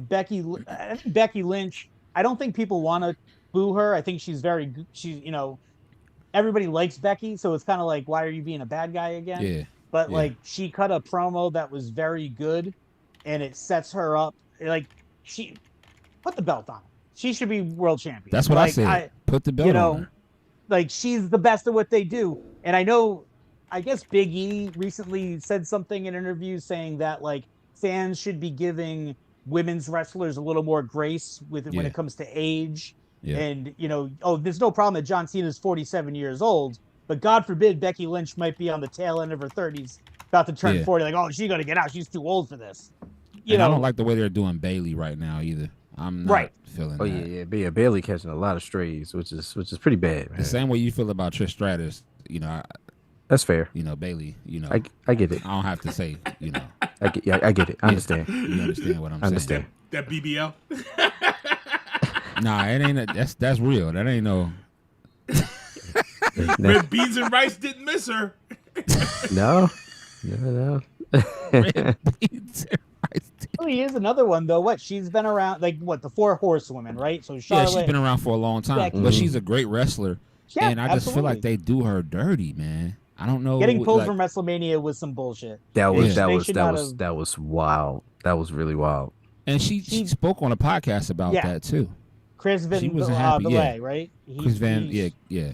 Becky Lynch. I don't think people want to boo her. I think she's everybody likes Becky, so it's kind of like, why are you being a bad guy again? Yeah. But like, she cut a promo that was very good, and it sets her up. Like, she put the belt on. She should be world champion. That's what I said. Put the belt on her. Like, she's the best at what they do. And I guess Big E recently said something in interviews saying that like fans should be giving women's wrestlers a little more grace when it comes to age. Yeah. And there's no problem that John Cena's 47 years old, but God forbid Becky Lynch might be on the tail end of her 30s, about to turn 40. Like, oh, she's gonna get out. She's too old for this. I don't like the way they're doing Bayley right now either. I'm not feeling. Oh that. Yeah. Bayley catching a lot of strays, which is pretty bad. Man. The same way you feel about Trish Stratus, that's fair. Bayley. I get it. I don't have to say. I get it. I understand. You understand what I'm saying? That BBL. Nah, it ain't. That's real. That ain't no. Red beans and rice didn't miss her. No. Red beans and rice. Oh, here's another one though. What, she's been around, like what, the 4 horsewomen, right? So Charlotte, she's been around for a long time, Becky. but she's a great wrestler. Yeah, and I just feel like they do her dirty, man. I don't know. Getting pulled from WrestleMania was some bullshit. That was wild. That was really wild. And she spoke on a podcast about that too. Chris Van Valet, right? Chris Van, yeah.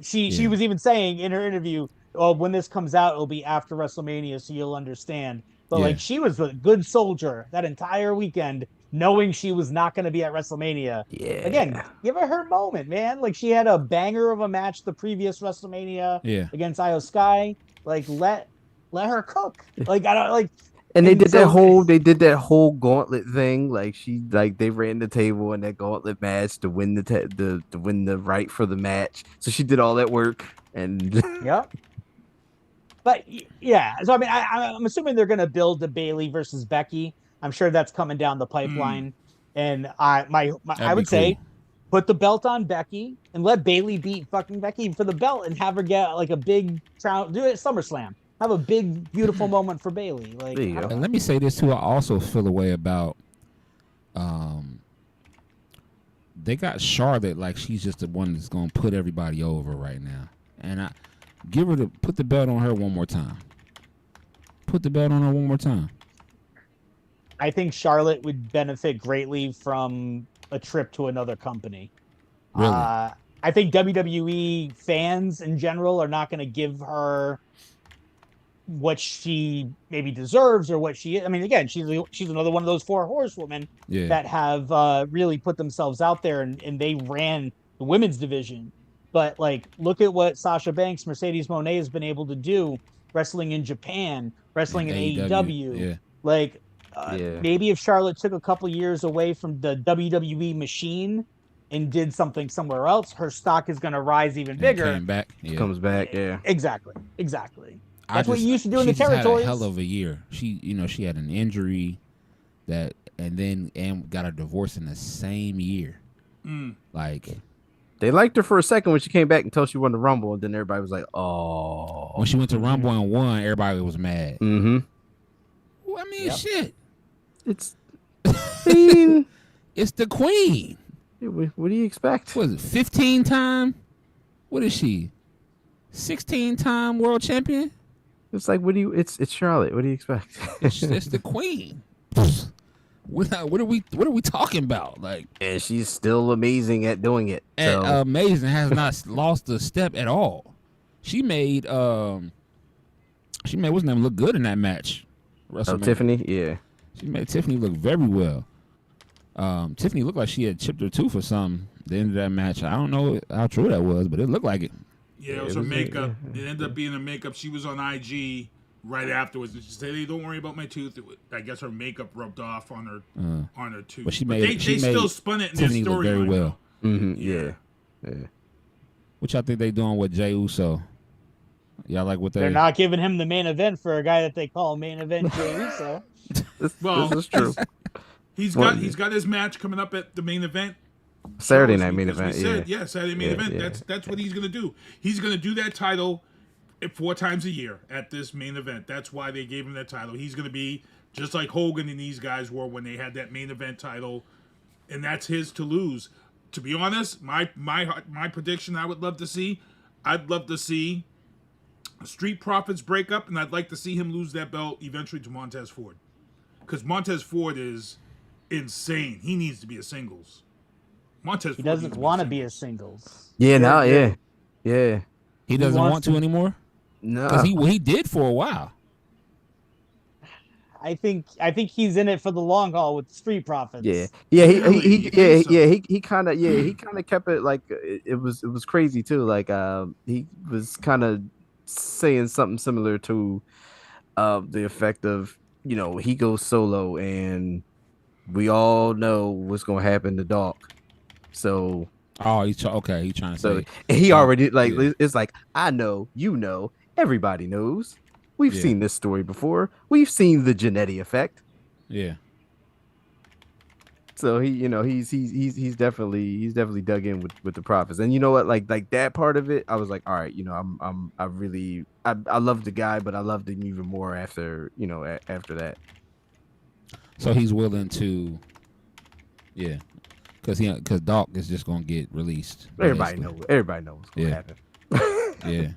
She was even saying in her interview, "Oh, when this comes out, it'll be after WrestleMania, so you'll understand." But like, she was a good soldier that entire weekend, knowing she was not going to be at WrestleMania. Yeah. Again, give her moment, man. Like, she had a banger of a match the previous WrestleMania against Io Sky. Like, let her cook. Like, I don't like. And they did that whole gauntlet thing. Like, they ran the table in that gauntlet match to win to win the right for the match. So she did all that work and Yep. But yeah, so I mean, I'm assuming they're going to build the Bayley versus Becky. I'm sure that's coming down the pipeline. And I would say, put the belt on Becky and let Bayley beat fucking Becky for the belt and have her get like a big crown. Do it at SummerSlam. Have a big, beautiful moment for Bayley. Like, and let me say this too. I also feel a way about. They got Charlotte like she's just the one that's going to put everybody over right now, and put the belt on her one more time. Put the belt on her one more time. I think Charlotte would benefit greatly from a trip to another company. Really? I think WWE fans in general are not going to give her what she maybe deserves or what she is. I mean, again, she's another one of those 4 horsewomen that have really put themselves out there and they ran the women's division. But like, look at what Sasha Banks, Mercedes Moné has been able to do wrestling in Japan, wrestling in AEW. Yeah. Like, maybe if Charlotte took a couple years away from the WWE machine and did something somewhere else, her stock is going to rise even bigger. Came back. Yeah. comes back. Yeah. Exactly. That's what you used to do in the territories. Had a hell of a year. She had an injury and got a divorce in the same year. Like, they liked her for a second when she came back until she won the Rumble, and then everybody was like, "Oh." When she went to Rumble and won, everybody was mad. Mm-hmm. Well, I mean, shit. It's Queen. It's the Queen. What do you expect? What is it? 15-time? What is she? 16-time world champion? It's like, it's Charlotte. What do you expect? It's the Queen. What are we talking about? Like, and she's still amazing at doing it. And amazing, has not lost a step at all. She made what's her name look good in that match. Tiffany, yeah. She made Tiffany look very well. Tiffany looked like she had chipped her tooth or something at the end of that match. I don't know how true that was, but it looked like it. Yeah, it was her makeup. It ended up being her makeup. She was on IG right afterwards. She said, "Hey, don't worry about my tooth." I guess her makeup rubbed off on her tooth. But they still spun it in Tiffany their story very well. Mm-hmm. Yeah. What y'all think they doing with Jey Uso? Y'all like what they're not giving him the main event for a guy that they call main event Jey Uso. This is true. He's got his match coming up at the main event Saturday shows, night main because we event. said, Saturday main event. Yeah. That's what he's gonna do. He's gonna do that title 4 times a year at this main event. That's why they gave him that title. He's gonna be just like Hogan and these guys were when they had that main event title, and that's his to lose. To be honest, my prediction I would love to see, I'd love to see Street Profits break up, and I'd like to see him lose that belt eventually to Montez Ford, because Montez Ford is insane. He needs to be a singles. He doesn't want to be a singles. Yeah. He doesn't want to anymore. No, Because he did for a while. I think he's in it for the long haul with Street Profits. He kind of kept it like it was crazy too. Like he was kind of saying something similar to the effect of, you know, he goes solo and we all know what's gonna happen to Doc. So he's trying to say. He already it's like, I know, you know, everybody knows. We've seen this story before. We've seen the Jannetty effect. Yeah. So he's definitely dug in with the Profits. And you know what, like that part of it, I was like, all right, you know, I love the guy, but I loved him even more after that. So he's willing to, because Doc is just gonna get released. Everybody knows what's gonna happen. Yeah.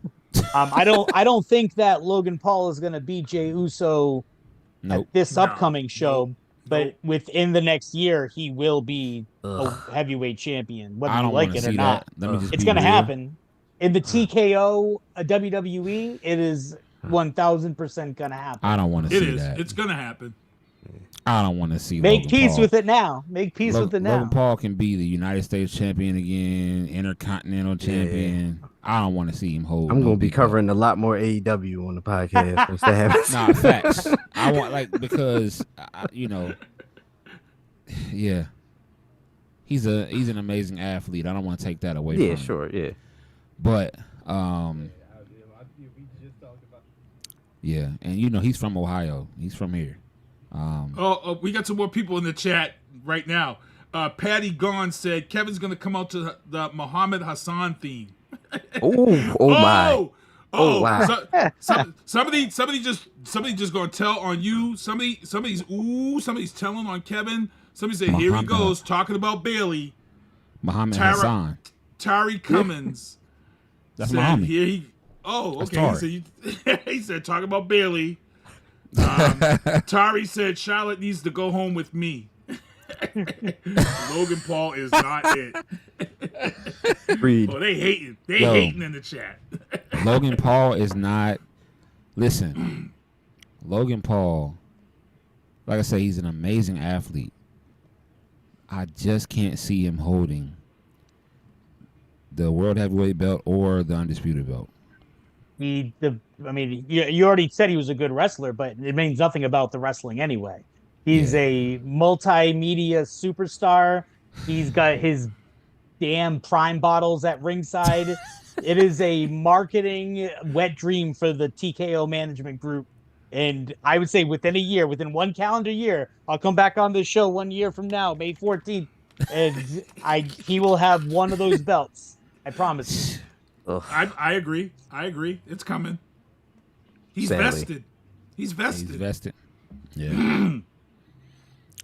I don't think that Logan Paul is gonna beat Jey Uso at this upcoming show. But within the next year, he will be a heavyweight champion, whether you like it or not. It's going to happen. In the TKO WWE, it is 1,000% going to happen. I don't want to see that. It's going to happen. I don't want to see Make Logan peace Paul. with it now. Make peace with it now. Logan Paul can be the United States champion again, Intercontinental champion. I don't want to see him hold. I'm going to be covering a lot more AEW on the podcast once that happens. Nah, facts. I want because he's an amazing athlete. I don't want to take that away from him. Yeah, sure, yeah. But and he's from Ohio. He's from here. We got some more people in the chat right now. Patty Gone said Kevin's gonna come out to the Muhammad Hassan theme. My! Oh wow! Somebody just gonna tell on you. Somebody's telling on Kevin. Somebody said, here he goes talking about Bailey. Muhammad Hassan. Tari Cummins. That's said, Muhammad. Here he. Oh, okay. He said talking about Bailey. Tari said Charlotte needs to go home with me. Logan Paul is not it. Reed. Oh, they hating. They hating in the chat. Logan Paul is not. Listen, Logan Paul, like I say, he's an amazing athlete. I just can't see him holding the world heavyweight belt or the undisputed belt. You already said he was a good wrestler, but it means nothing about the wrestling anyway. He's a multimedia superstar. He's got his damn Prime bottles at ringside. It is a marketing wet dream for the TKO management group. And I would say within 1 calendar year, I'll come back on this show 1 year from now, May 14th, and he will have one of those belts. I promise you. I agree. It's coming. He's vested. He's vested. Yeah.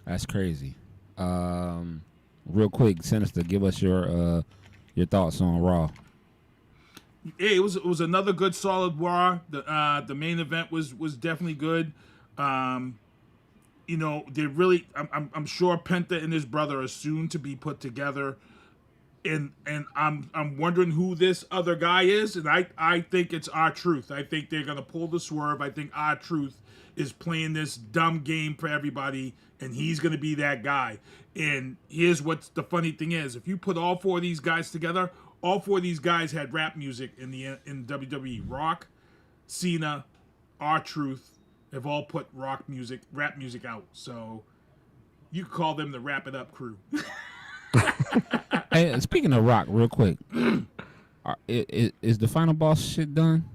That's crazy. Real quick, Sinister, give us your thoughts on Raw. Yeah, it was another good solid Raw. The main event was definitely good. They really. I'm sure Penta and his brother are soon to be put together, and I'm wondering who this other guy is, and I think it's R-Truth. I think they're gonna pull the swerve. I think R-Truth is playing this dumb game for everybody, and he's gonna be that guy. And here's what the funny thing is: if you put all 4 of these guys together. All 4 of these guys had rap music in WWE. Rock, Cena, R-Truth have all put rap music out. So you could call them the Wrap It Up crew. Hey, speaking of Rock, real quick, is the final boss shit done?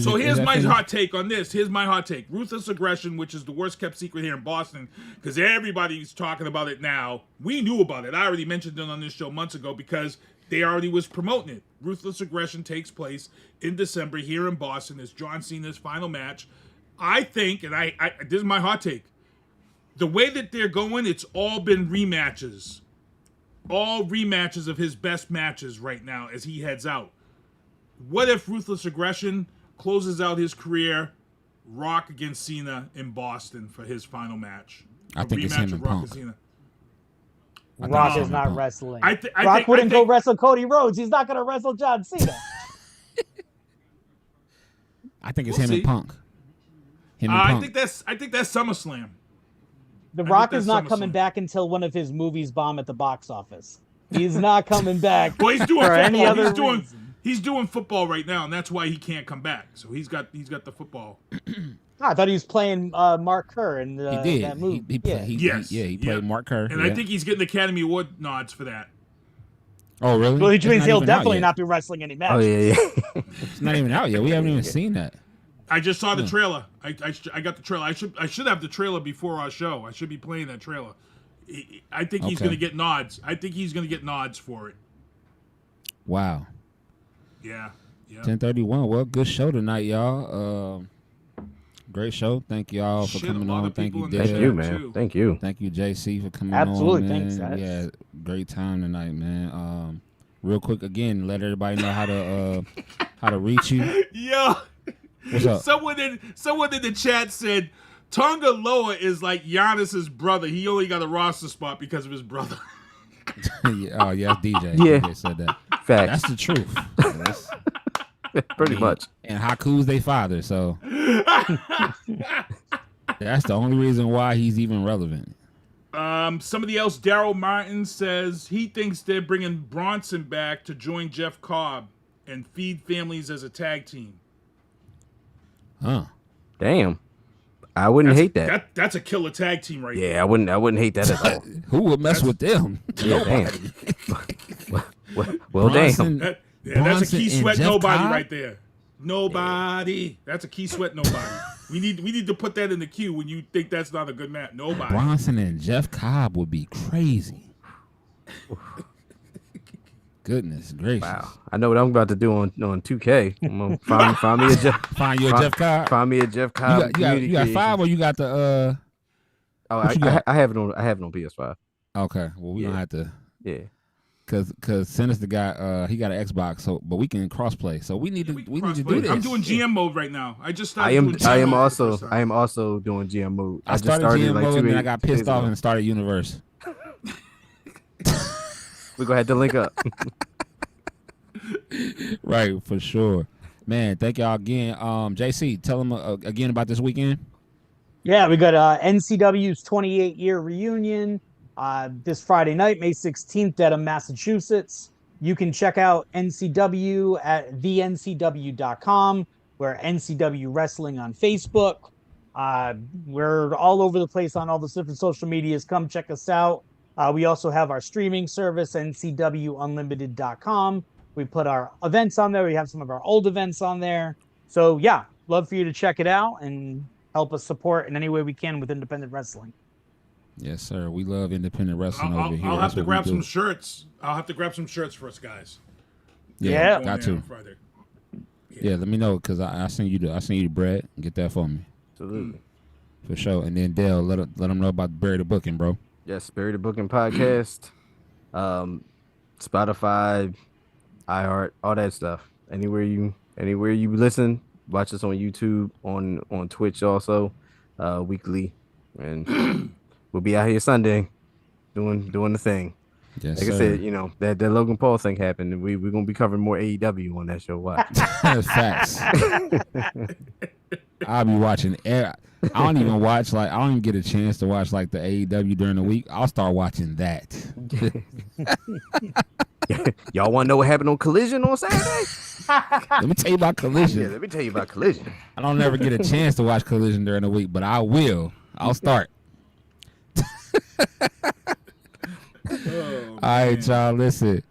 So here's my hot take on this. Here's my hot take. Ruthless Aggression, which is the worst kept secret here in Boston, because everybody's talking about it now. We knew about it. I already mentioned it on this show months ago because they already was promoting it. Ruthless Aggression takes place in December here in Boston. It's John Cena's final match. I think, and I this is my hot take, the way that they're going, it's all been rematches. All rematches of his best matches right now as he heads out. What if Ruthless Aggression closes out his career, Rock against Cena in Boston for his final match? I think it's him and Punk. Rock is not wrestling. I Rock wouldn't go wrestle Cody Rhodes. He's not going to wrestle John Cena. I think it's him and Punk. I think that's SummerSlam. The Rock is not coming back until one of his movies bomb at the box office. He's not coming back. Well, he's doing for football. any other reason. He's doing football right now, and that's why he can't come back. So he's got the football. I thought he was playing Mark Kerr in that movie. He played Mark Kerr. And I think he's getting Academy Award nods for that. Oh, really? Well, which means he'll definitely not be wrestling any matches. Oh, yeah. It's not even out yet. We haven't even seen that. I just saw the trailer. I got the trailer. I should have the trailer before our show. I should be playing that trailer. I think he's going to get nods. I think he's going to get nods for it. Wow. Yeah. 10:31. Well, good show tonight, y'all. Great show. Thank y'all for coming on. Thank you, Dale. Thank you, man. Thank you. Thank you, JC, for coming Absolutely. on. Thanks, guys. Yeah, great time tonight, man. Real quick, again, let everybody know how to reach you. Yeah. What's up? Someone in the chat said Tonga Loa is like Giannis's brother. He only got a roster spot because of his brother. Yeah, DJ. Yeah. DJ said that. Facts. That's the truth. Pretty much. And Haku's their father, so that's the only reason why he's even relevant. Somebody else, Daryl Martin, says he thinks they're bringing Bronson back to join Jeff Cobb and feed families as a tag team. Huh. Damn. I wouldn't hate that. That's a killer tag team right there. Yeah, I wouldn't hate that at all. Who would mess with them? Yeah, damn. well, Bronson, damn. That's a key sweat Jeff nobody Cobb? right there. Nobody. That's a key sweat nobody. We need to put that in the queue when you think that's not a good match. Nobody. Bronson and Jeff Cobb would be crazy. Goodness gracious. Wow. I know what I'm about to do on 2K. I'm gonna find me a Jeff. Find you a Jeff Cobb. Find me a Jeff Cobb. You got 5 or you got the Oh, I have it on PS5. Okay. Well, we don't have to. Yeah. Cause Sinister got he got an Xbox, but we can crossplay. So we need to do this. I'm doing GM mode right now. I just started. doing GM I am mode also doing GM mode. I started GM like mode 2 and then I got pissed days off ago. and started Universe. We're gonna have to link up. Right, for sure. Man, thank y'all again. JC, tell them again about this weekend. Yeah, we got NCW's 28-year reunion this Friday night, May 16th, at Massachusetts. You can check out NCW at thencw.com. We're NCW Wrestling on Facebook. We're all over the place on all the different social medias. Come check us out. We also have our streaming service, ncwunlimited.com. We put our events on there. We have some of our old events on there. So, yeah, love for you to check it out and help us support in any way we can with independent wrestling. Yes, sir. We love independent wrestling over here. I'll have That's to what grab we some do. shirts. I'll have to grab some shirts for us guys. Yeah. Going Got there to. on Friday. Yeah, let me know because I send you the bread. Get that for me. Absolutely. For sure. And then Dale, let them know about Bury the Booking, bro. Yes, Bury the Booking podcast, Spotify, iHeart, all that stuff. Anywhere you listen, watch us on YouTube, on Twitch also, weekly, and we'll be out here Sunday, doing the thing. Yes, like sir. I said, that Logan Paul thing happened, and we're gonna be covering more AEW on that show. Watch. Facts. I'll be watching. I don't even watch I don't even get a chance to watch the AEW during the week. I'll start watching that. Y'all want to know what happened on Collision on Saturday? Let me tell you about Collision. Yeah, let me tell you about Collision. I don't ever get a chance to watch Collision during the week, but I will. I'll start. All right, y'all. Listen.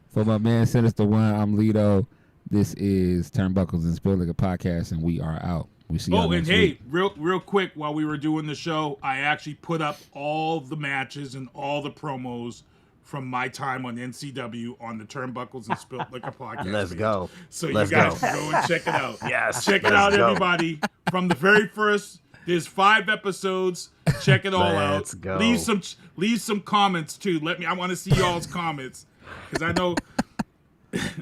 For my man Sinister1, I'm Lito. This is Turnbuckles and Spilt like a podcast, and we are out. We see y'all next week. real quick, while we were doing the show, I actually put up all the matches and all the promos from my time on NCW on the Turnbuckles and Spilt like a podcast. Let's page. go. So Let's you guys go. can go and check it out. Yes, check it let's out, go. everybody. From the very first, there's 5 episodes. Check it all Let's out. go. Leave some comments too. I want to see y'all's comments because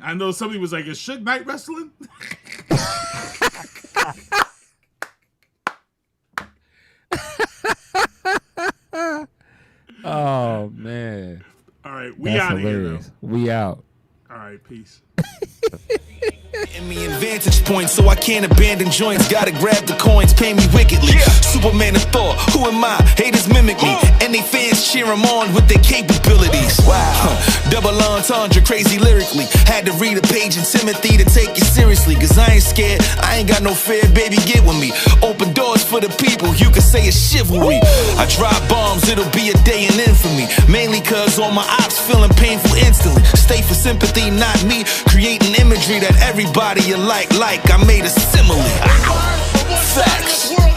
I know somebody was like, "Is Suge Knight wrestling?" Oh man! All right, we That's out of here. hilarious. We out. All right, peace. In me vantage point, so I can't abandon joints. Gotta grab the coins, pay me wickedly. Superman and Thor, who am I? Haters mimic me, and they fans cheer them on with their capabilities. Wow, double entendre, crazy lyrically. Had to read a page in Timothy to take it seriously. Cause I ain't scared, I ain't got no fear, baby, get with me. Open doors for the people, you can say it's chivalry. I drop bombs, it'll be a day in infamy. Mainly cause all my ops feeling painful instantly. Stay for sympathy, not me. Creating imagery that everybody you like I made a simile. Facts.